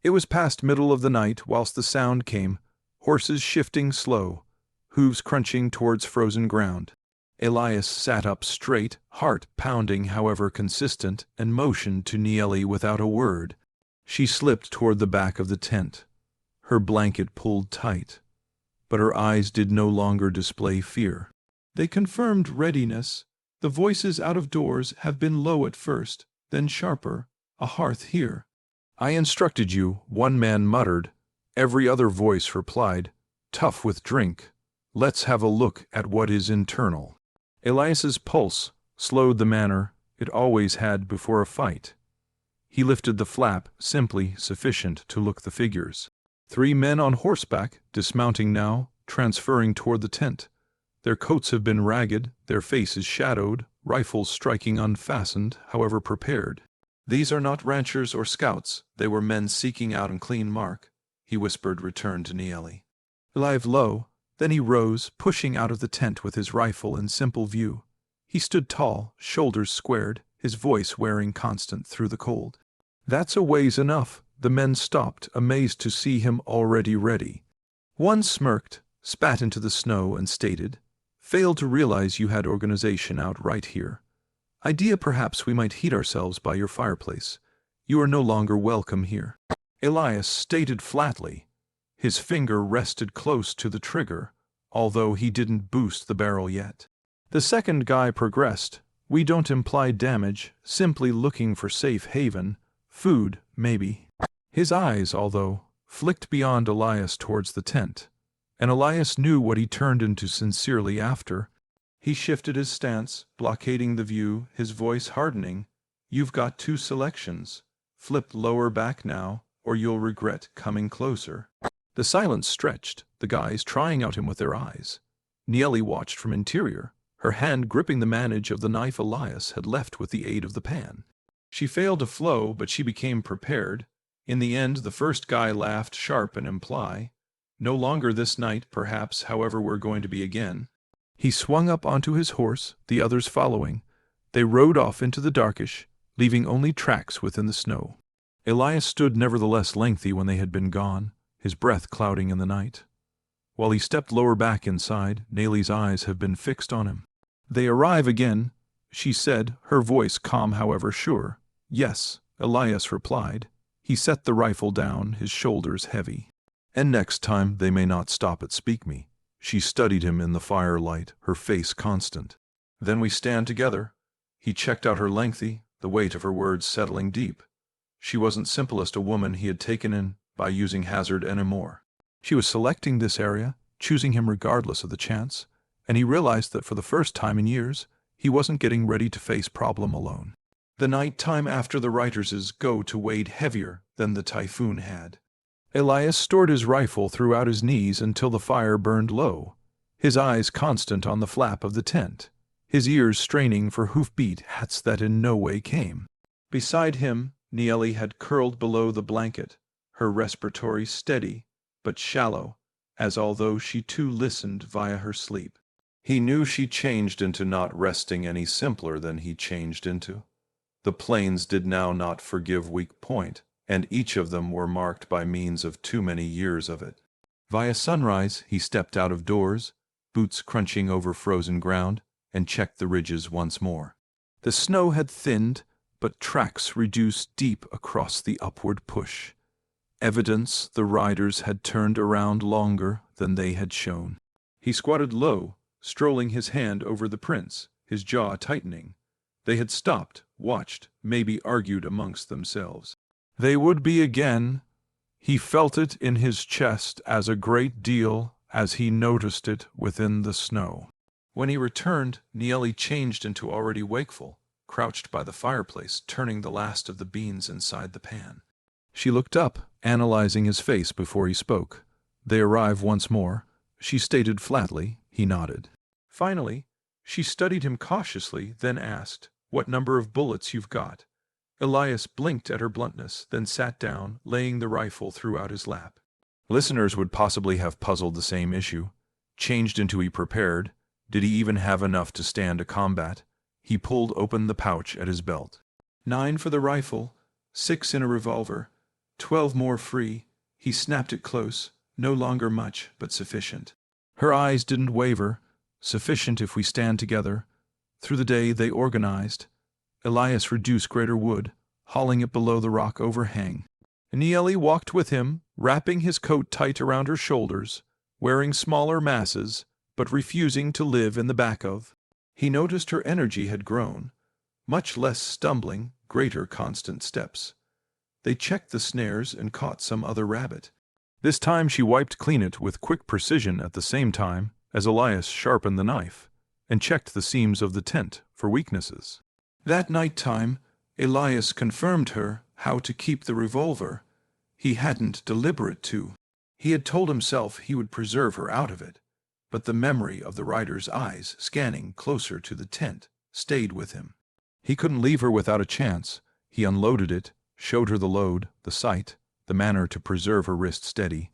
It was past middle of the night whilst the sound came, horses shifting slow, hooves crunching towards frozen ground. Elias sat up straight, heart pounding however consistent, and motioned to Naelli without a word. She slipped toward the back of the tent, her blanket pulled tight, but her eyes did no longer display fear. They confirmed readiness. The voices out of doors have been low at first, then sharper. A hearth here. I instructed you, one man muttered. Every other voice replied, tough with drink. Let's have a look at what is internal. Elias's pulse slowed the manner it always had before a fight. He lifted the flap, simply sufficient to look the figures. 3 men on horseback, dismounting now, transferring toward the tent. Their coats have been ragged, their faces shadowed, rifles striking unfastened, however prepared. These are not ranchers or scouts, they were men seeking out a clean mark, he whispered, returned to Naelli. Alive low, then he rose, pushing out of the tent with his rifle in simple view. He stood tall, shoulders squared, his voice wearing constant through the cold. That's a ways enough. The men stopped, amazed to see him already ready. One smirked, spat into the snow, and stated, failed to realize you had organization out right here. Idea perhaps we might heat ourselves by your fireplace. You are no longer welcome here. Elias stated flatly. His finger rested close to the trigger, although he didn't boost the barrel yet. The second guy progressed. We don't imply damage, simply looking for safe haven. Food, maybe. His eyes, although, flicked beyond Elias towards the tent, and Elias knew what he turned into sincerely after. He shifted his stance, blockading the view, his voice hardening. You've got 2 selections. Flip lower back now, or you'll regret coming closer. The silence stretched, the guys trying out him with their eyes. Naelli watched from interior, her hand gripping the manage of the knife Elias had left with the aid of the pan. She failed to flow, but she became prepared. In the end, the first guy laughed sharp and imply, no longer this night, perhaps, however we're going to be again. He swung up onto his horse, the others following. They rode off into the darkish, leaving only tracks within the snow. Elias stood nevertheless lengthy when they had been gone, his breath clouding in the night. While he stepped lower back inside, Naelli's eyes have been fixed on him. They arrive again, she said, her voice calm however sure. Yes, Elias replied. He set the rifle down, his shoulders heavy. And next time they may not stop at speak me. She studied him in the firelight, her face constant. Then we stand together. He checked out her lengthy, the weight of her words settling deep. She wasn't simplest a woman he had taken in by using hazard anymore. She was selecting this area, choosing him regardless of the chance, and he realized that for the first time in years, he wasn't getting ready to face problem alone. The night time after the writers' go to weighed heavier than the typhoon had. Elias stored his rifle throughout his knees until the fire burned low, his eyes constant on the flap of the tent, his ears straining for hoofbeat hats that in no way came. Beside him, Naelli had curled below the blanket, her respiratory steady, but shallow, as although she too listened via her sleep. He knew she changed into not resting any simpler than he changed into. The plains did now not forgive weak point, and each of them were marked by means of too many years of it. Via sunrise, he stepped out of doors, boots crunching over frozen ground, and checked the ridges once more. The snow had thinned, but tracks reduced deep across the upward push. Evidence the riders had turned around longer than they had shown. He squatted low, strolling his hand over the prints, his jaw tightening. They had stopped, watched, maybe argued amongst themselves. They would be again. He felt it in his chest as a great deal as he noticed it within the snow. When he returned, Naelli changed into already wakeful, crouched by the fireplace, turning the last of the beans inside the pan. She looked up, analyzing his face before he spoke. They arrive once more. She stated flatly. He nodded. Finally, she studied him cautiously, then asked, "What number of bullets you've got?" Elias blinked at her bluntness, then sat down, laying the rifle throughout his lap. Listeners would possibly have puzzled the same issue. Changed into he prepared. Did he even have enough to stand a combat? He pulled open the pouch at his belt. 9 for the rifle, 6 in a revolver, 12 more free. He snapped it close. No longer much, but sufficient. Her eyes didn't waver. Sufficient if we stand together. Through the day they organized. Elias reduced greater wood, hauling it below the rock overhang. Naelli walked with him, wrapping his coat tight around her shoulders, wearing smaller masses, but refusing to live in the back of. He noticed her energy had grown, much less stumbling, greater constant steps. They checked the snares and caught some other rabbit. This time she wiped clean it with quick precision at the same time as Elias sharpened the knife and checked the seams of the tent for weaknesses. That night time, Elias confirmed her how to keep the revolver. He hadn't deliberate to. He had told himself he would preserve her out of it, but the memory of the rider's eyes scanning closer to the tent stayed with him. He couldn't leave her without a chance. He unloaded it, showed her the load, the sight, the manner to preserve her wrist steady.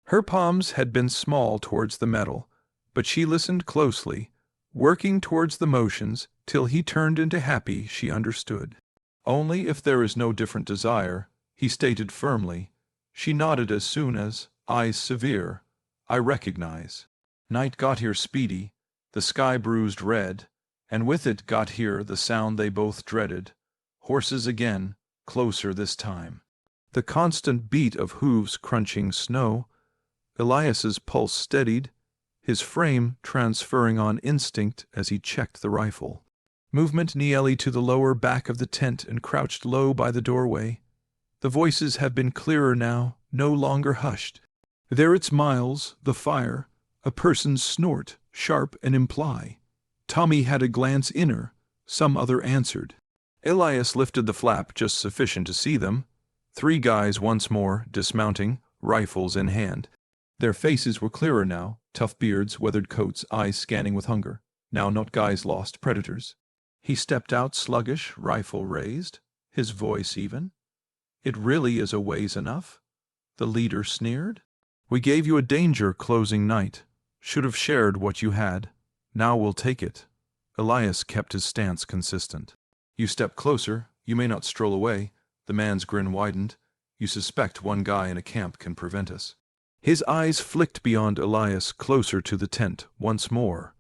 Her palms had been small towards the metal, but she listened closely, working towards the motions till he turned into happy she understood. Only if there is no different desire, he stated firmly. She nodded as soon as, eyes severe, I recognize. Night got here speedy, the sky bruised red, and with it got here the sound they both dreaded. Horses again, closer this time. The constant beat of hooves crunching snow. Elias's pulse steadied, his frame transferring on instinct as he checked the rifle. Movement Naelli to the lower back of the tent and crouched low by the doorway. The voices have been clearer now, no longer hushed. There it's Miles, the fire, a person's snort, sharp and imply. Tommy had a glance inner, some other answered. Elias lifted the flap just sufficient to see them. 3 guys once more, dismounting, rifles in hand. Their faces were clearer now, tough beards, weathered coats, eyes scanning with hunger. Now not guys lost, predators. He stepped out sluggish, rifle raised, his voice even. It really is a ways enough? The leader sneered. We gave you a danger closing night. Should have shared what you had. Now we'll take it. Elias kept his stance consistent. You step closer, you may not stroll away. The man's grin widened. You suspect one guy in a camp can prevent us. His eyes flicked beyond Elias closer to the tent once more,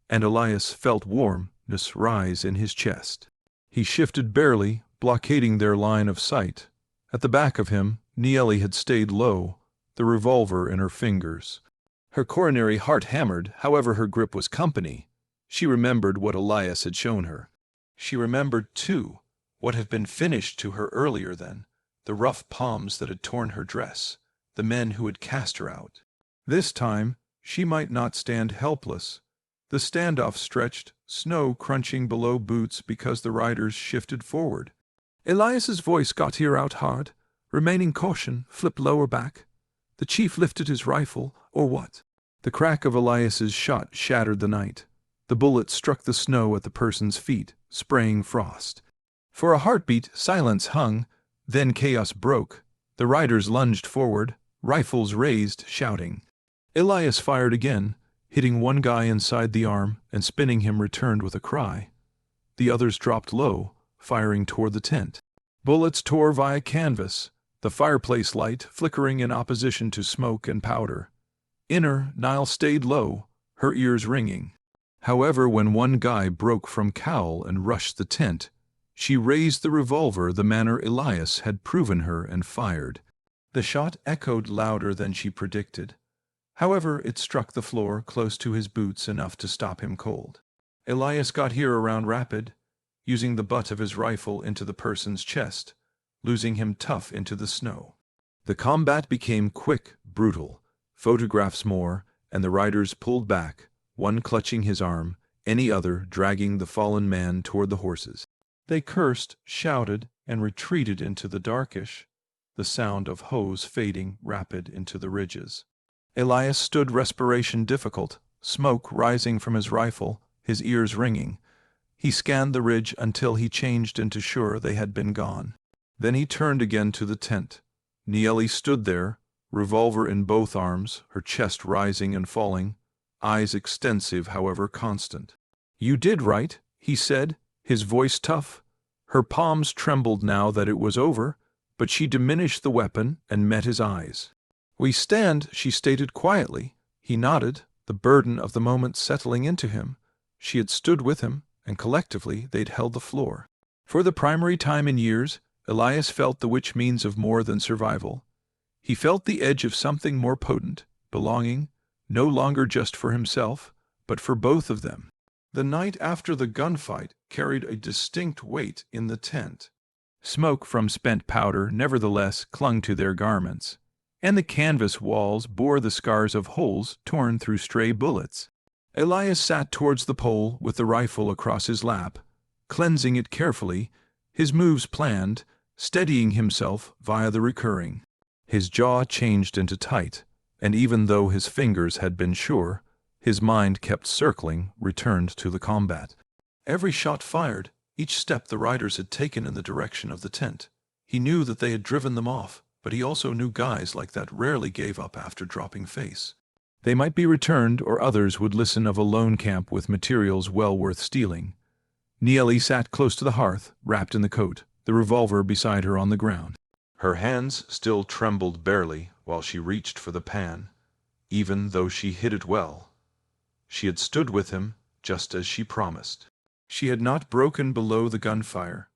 and Elias felt warmness rise in his chest. He shifted barely, blockading their line of sight. At the back of him, Naelli had stayed low, the revolver in her fingers. Her coronary heart hammered, however her grip was company. She remembered what Elias had shown her. She remembered, too, what had been finished to her earlier then, the rough palms that had torn her dress, the men who had cast her out. This time, she might not stand helpless. The standoff stretched, snow crunching below boots because the riders shifted forward. Elias's voice got here out hard, remaining caution, flip lower back. The chief lifted his rifle, or what? The crack of Elias's shot shattered the night. The bullet struck the snow at the person's feet, spraying frost. For a heartbeat, silence hung, then chaos broke. The riders lunged forward, rifles raised, shouting. Elias fired again, hitting one guy inside the arm and spinning him returned with a cry. The others dropped low, firing toward the tent. Bullets tore via canvas, the fireplace light flickering in opposition to smoke and powder. Inner, Nael stayed low, her ears ringing. However, when one guy broke from cowl and rushed the tent, she raised the revolver the manner Elias had proven her and fired. The shot echoed louder than she predicted. However, it struck the floor close to his boots enough to stop him cold. Elias got here around rapid, using the butt of his rifle into the person's chest, losing him tough into the snow. The combat became quick, brutal. Photographs more, and the riders pulled back, one clutching his arm, any other dragging the fallen man toward the horses. They cursed, shouted, and retreated into the darkish, the sound of hose fading rapid into the ridges. Elias stood, respiration difficult, smoke rising from his rifle, his ears ringing. He scanned the ridge until he changed into sure they had been gone. Then he turned again to the tent. Naelli stood there, revolver in both arms, her chest rising and falling, eyes extensive, however constant. "You did right," he said, his voice tough. Her palms trembled now that it was over, but she diminished the weapon and met his eyes. "We stand," she stated quietly. He nodded, the burden of the moment settling into him. She had stood with him, and collectively they'd held the floor. For the primary time in years, Elias felt the which means of more than survival. He felt the edge of something more potent, belonging, no longer just for himself, but for both of them. The night after the gunfight carried a distinct weight in the tent. Smoke from spent powder nevertheless clung to their garments, and the canvas walls bore the scars of holes torn through stray bullets. Elias sat towards the pole with the rifle across his lap, cleansing it carefully, his moves planned, steadying himself via the recurring. His jaw changed into tight, and even though his fingers had been sure, his mind kept circling, returned to the combat. Every shot fired, each step the riders had taken in the direction of the tent. He knew that they had driven them off, but he also knew guys like that rarely gave up after dropping face. They might be returned, or others would listen of a lone camp with materials well worth stealing. Naelli sat close to the hearth, wrapped in the coat, the revolver beside her on the ground. Her hands still trembled barely while she reached for the pan, even though she hid it well. She had stood with him, just as she promised. She had not broken below the gunfire,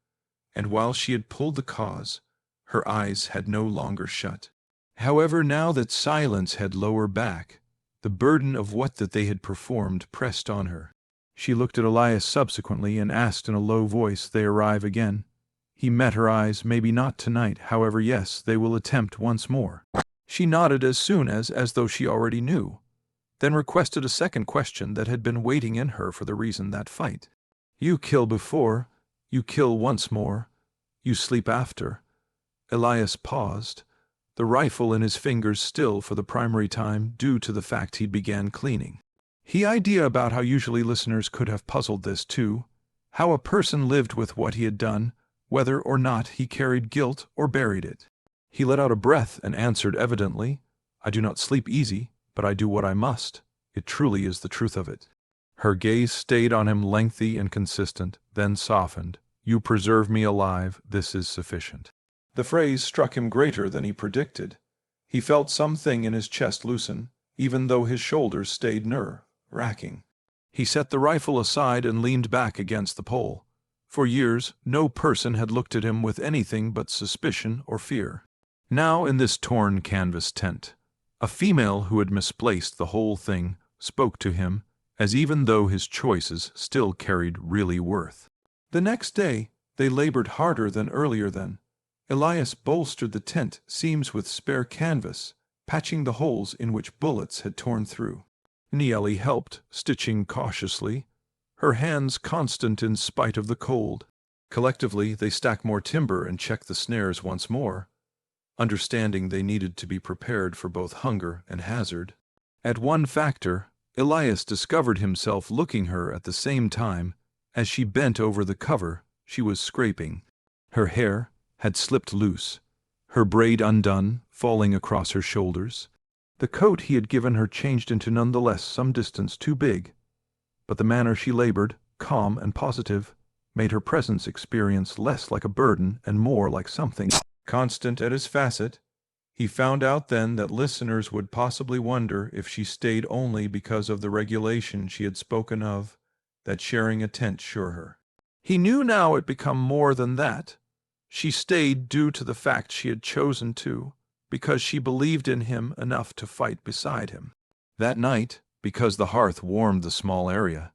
and while she had pulled the cause, her eyes had no longer shut. However, now that silence had lower back, the burden of what that they had performed pressed on her. She looked at Elias subsequently and asked in a low voice, "They arrive again?" He met her eyes. "Maybe not tonight, however, yes, they will attempt once more." She nodded as soon as though she already knew, then requested a second question that had been waiting in her for the reason that fight. "You kill before, you kill once more, you sleep after." Elias paused, the rifle in his fingers still for the primary time due to the fact he began cleaning. He idea about how usually listeners could have puzzled this too, how a person lived with what he had done, whether or not he carried guilt or buried it. He let out a breath and answered evidently, "I do not sleep easy, but I do what I must. It truly is the truth of it." Her gaze stayed on him, lengthy and consistent, then softened. "You preserve me alive, this is sufficient." The phrase struck him greater than he predicted. He felt something in his chest loosen, even though his shoulders stayed nerve-racking. He set the rifle aside and leaned back against the pole. For years, no person had looked at him with anything but suspicion or fear. Now, in this torn canvas tent, a female who had misplaced the whole thing spoke to him, as even though his choices still carried really worth. The next day, they labored harder than earlier then. Elias bolstered the tent seams with spare canvas, patching the holes in which bullets had torn through. Naelli helped, stitching cautiously, her hands constant in spite of the cold. Collectively, they stacked more timber and checked the snares once more, understanding they needed to be prepared for both hunger and hazard. At one factor, Elias discovered himself looking her at the same time. As she bent over the cover, she was scraping. Her hair had slipped loose, her braid undone, falling across her shoulders. The coat he had given her changed into nonetheless some distance too big, but the manner she labored, calm and positive, made her presence experience less like a burden and more like something constant at his facet. He found out then that listeners would possibly wonder if she stayed only because of the regulation she had spoken of, that sharing a tent sure her. He knew now it become more than that. She stayed due to the fact she had chosen to, because she believed in him enough to fight beside him. That night, because the hearth warmed the small area,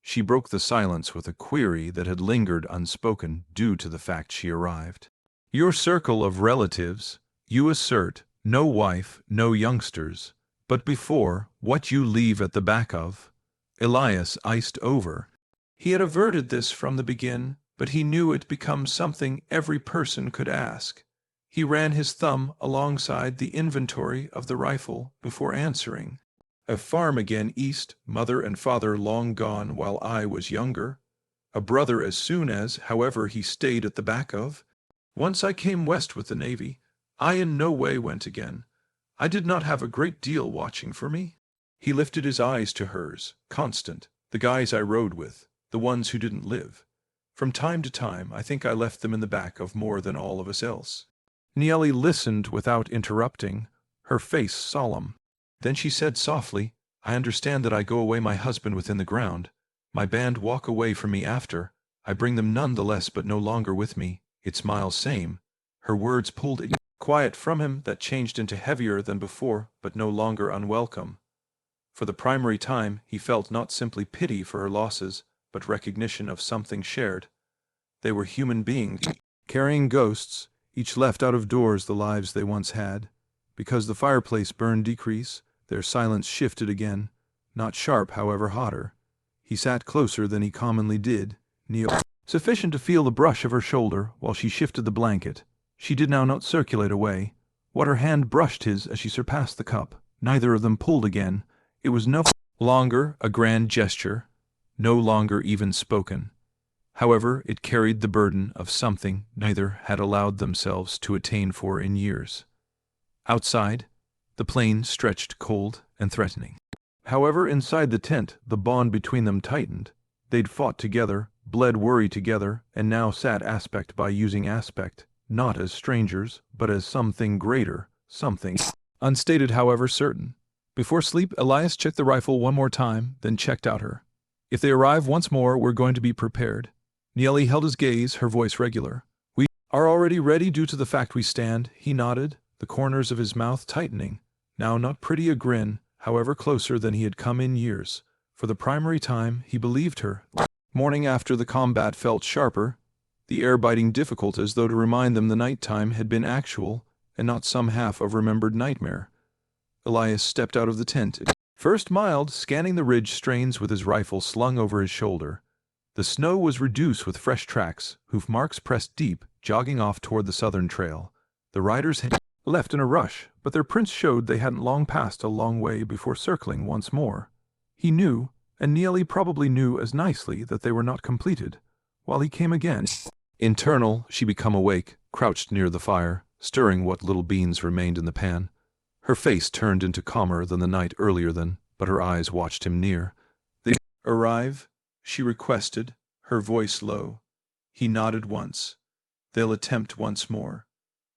she broke the silence with a query that had lingered unspoken due to the fact she arrived. Your circle of relatives, you assert, no wife, no youngsters, but before, what you leave at the back of? Elias iced over. He had averted this from the begin, but he knew it become something every person could ask. He ran his thumb alongside the inventory of the rifle before answering. A farm again east, mother and father long gone while I was younger. A brother as soon as, however, he stayed at the back of. Once I came west with the Navy. I in no way went again. I did not have a great deal watching for me. He lifted his eyes to hers, constant, the guys I rode with, the ones who didn't live. From time to time, I think I left them in the back of more than all of us else. Naelli listened without interrupting, her face solemn. Then she said softly, I understand that I go away my husband within the ground. My band walk away from me after. I bring them none the less but no longer with me. It smiles same. Her words pulled a quiet from him that changed into heavier than before, but no longer unwelcome. For the primary time, he felt not simply pity for her losses, but recognition of something shared. They were human beings, carrying ghosts, each left out of doors the lives they once had. Because the fireplace burned decrease, their silence shifted again, not sharp, however hotter. He sat closer than he commonly did, sufficient to feel the brush of her shoulder while she shifted the blanket. She did now not circulate away. What her hand brushed his as she surpassed the cup, neither of them pulled again. It was no longer a grand gesture, no longer even spoken. However, it carried the burden of something neither had allowed themselves to attain for in years. Outside, the plain stretched cold and threatening. However, inside the tent, the bond between them tightened. They'd fought together, bled worry together, and now sat aspect by using aspect, not as strangers, but as something greater, something unstated, however certain. Before sleep, Elias checked the rifle one more time, then checked out her. If they arrive once more, we're going to be prepared. Naelli held his gaze, her voice regular. We are already ready due to the fact we stand, he nodded, the corners of his mouth tightening. Now not pretty a grin, however closer than he had come in years. For the primary time, he believed her. Morning after the combat felt sharper, the air biting difficult as though to remind them the night time had been actual and not some half of remembered nightmare. Elias stepped out of the tent, first mild, scanning the ridge strains with his rifle slung over his shoulder. The snow was reduced with fresh tracks, hoof marks pressed deep, jogging off toward the southern trail. The riders had left in a rush, but their prints showed they hadn't long passed a long way before circling once more. He knew, and Naelli probably knew as nicely, that they were not completed, while he came again. Internal, she become awake, crouched near the fire, stirring what little beans remained in the pan. Her face turned into calmer than the night earlier than, but her eyes watched him near. They arrive, she requested, her voice low. He nodded once. They'll attempt once more.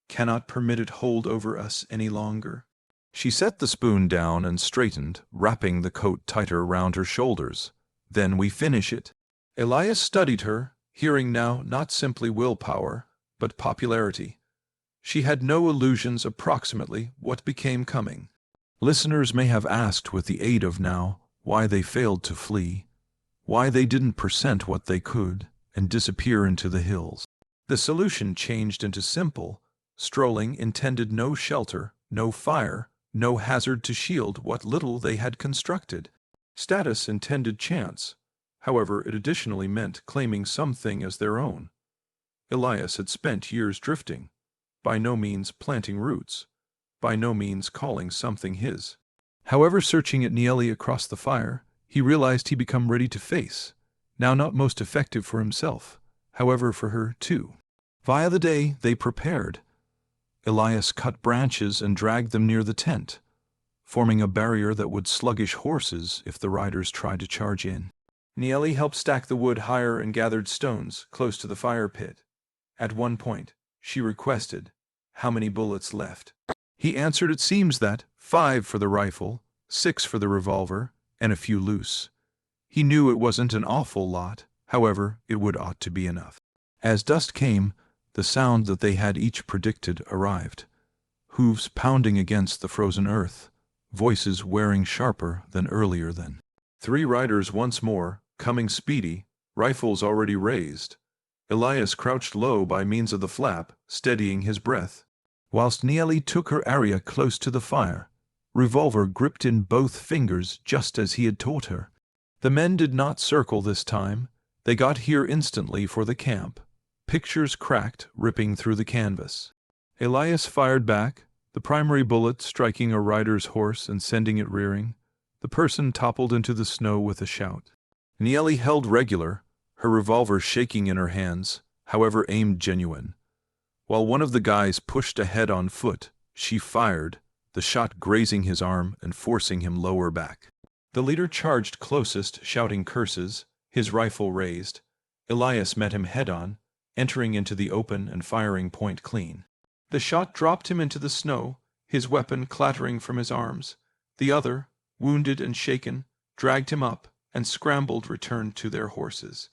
Cannot permit it hold over us any longer. She set the spoon down and straightened, wrapping the coat tighter round her shoulders. Then we finish it. Elias studied her, hearing now not simply willpower, but popularity. She had no illusions approximately what became coming. Listeners may have asked with the aid of now why they failed to flee, why they didn't percent what they could and disappear into the hills. The solution changed into simple. Strolling intended no shelter, no fire, no hazard to shield what little they had constructed. Status intended chance. However, it additionally meant claiming something as their own. Elias had spent years drifting, by no means planting roots, by no means calling something his. However, searching at Naelli across the fire, he realized he'd become ready to face, now not most effective for himself, however for her too. Via the day, they prepared. Elias cut branches and dragged them near the tent, forming a barrier that would sluggish horses if the riders tried to charge in. Naelli helped stack the wood higher and gathered stones close to the fire pit. At one point, she requested, "How many bullets left?" He answered, "It seems that 5 for the rifle, 6 for the revolver, and a few loose." He knew it wasn't an awful lot, however, it would ought to be enough. As dusk came, the sound that they had each predicted arrived. Hooves pounding against the frozen earth, voices wearing sharper than earlier then. 3 riders once more, coming speedy, rifles already raised. Elias crouched low by means of the flap, steadying his breath, whilst Naelli took her area close to the fire, revolver gripped in both fingers just as he had taught her. The men did not circle this time. They got here instantly for the camp. Pictures cracked, ripping through the canvas. Elias fired back, the primary bullet striking a rider's horse and sending it rearing. The person toppled into the snow with a shout. Naelli held regular, her revolver shaking in her hands, however aimed genuine. While one of the guys pushed ahead on foot, she fired, the shot grazing his arm and forcing him lower back. The leader charged closest, shouting curses, his rifle raised. Elias met him head-on, entering into the open and firing point clean. The shot dropped him into the snow, his weapon clattering from his arms. The other, wounded and shaken, dragged him up, and scrambled returned to their horses.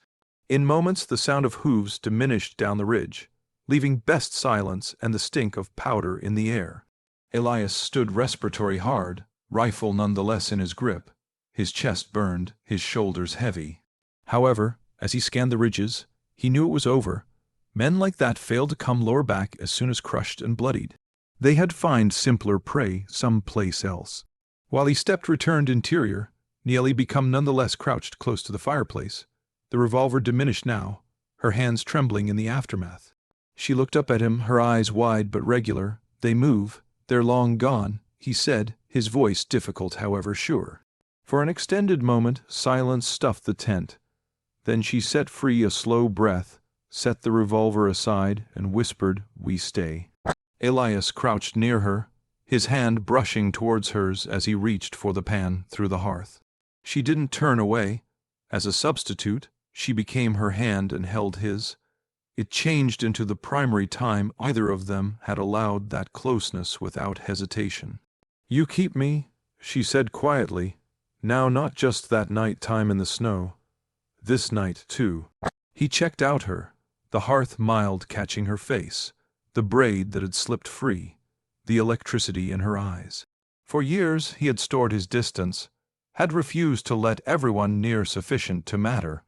In moments the sound of hooves diminished down the ridge, leaving best silence and the stink of powder in the air. Elias stood respiratory hard, rifle nonetheless in his grip, his chest burned, his shoulders heavy. However, as he scanned the ridges, he knew it was over. Men like that failed to come lower back as soon as crushed and bloodied. They had found simpler prey someplace else. While he stepped returned interior, Naelli became nonetheless crouched close to the fireplace. The revolver diminished now, her hands trembling in the aftermath. She looked up at him, her eyes wide but regular. "They move. They're long gone," he said, his voice difficult however sure. For an extended moment, silence stuffed the tent. Then she set free a slow breath, set the revolver aside, and whispered, "We stay." Elias crouched near her, his hand brushing towards hers as he reached for the pan through the hearth. She didn't turn away. As a substitute, she became her hand and held his. It changed into the primary time either of them had allowed that closeness without hesitation. "You keep me," she said quietly, "now not just that night time in the snow. This night, too." He checked out her, the hearth mild catching her face, the braid that had slipped free, the electricity in her eyes. For years he had stored his distance, had refused to let everyone near sufficient to matter.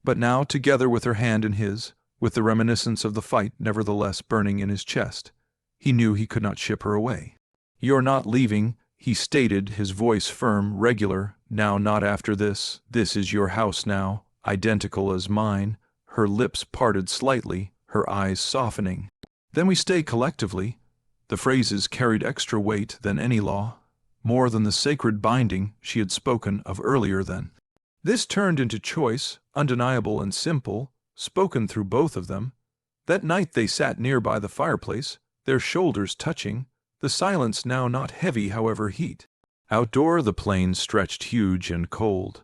But now, together with her hand in his, with the reminiscence of the fight nevertheless burning in his chest, he knew he could not ship her away. "You're not leaving," he stated, his voice firm, regular. "Now, not after this. This is your house now, identical as mine." Her lips parted slightly, her eyes softening. "Then we stay collectively." The phrases carried extra weight than any law, more than the sacred binding she had spoken of earlier then. This turned into choice, undeniable and simple, spoken through both of them. That night they sat near by the fireplace, their shoulders touching, the silence now not heavy however heat. Outdoor the plains stretched huge and cold.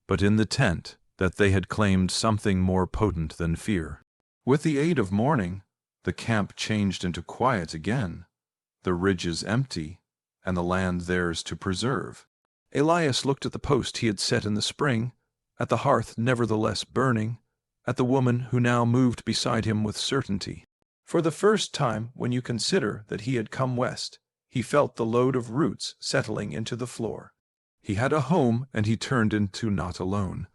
But in the tent, that they had claimed something more potent than fear. With the aid of morning, the camp changed into quiet again, the ridges empty, and the land theirs to preserve. Elias looked at the post he had set in the spring, at the hearth nevertheless burning, at the woman who now moved beside him with certainty. For the first time, when you consider that he had come west, he felt the load of roots settling into the floor. He had a home, and he turned into not alone.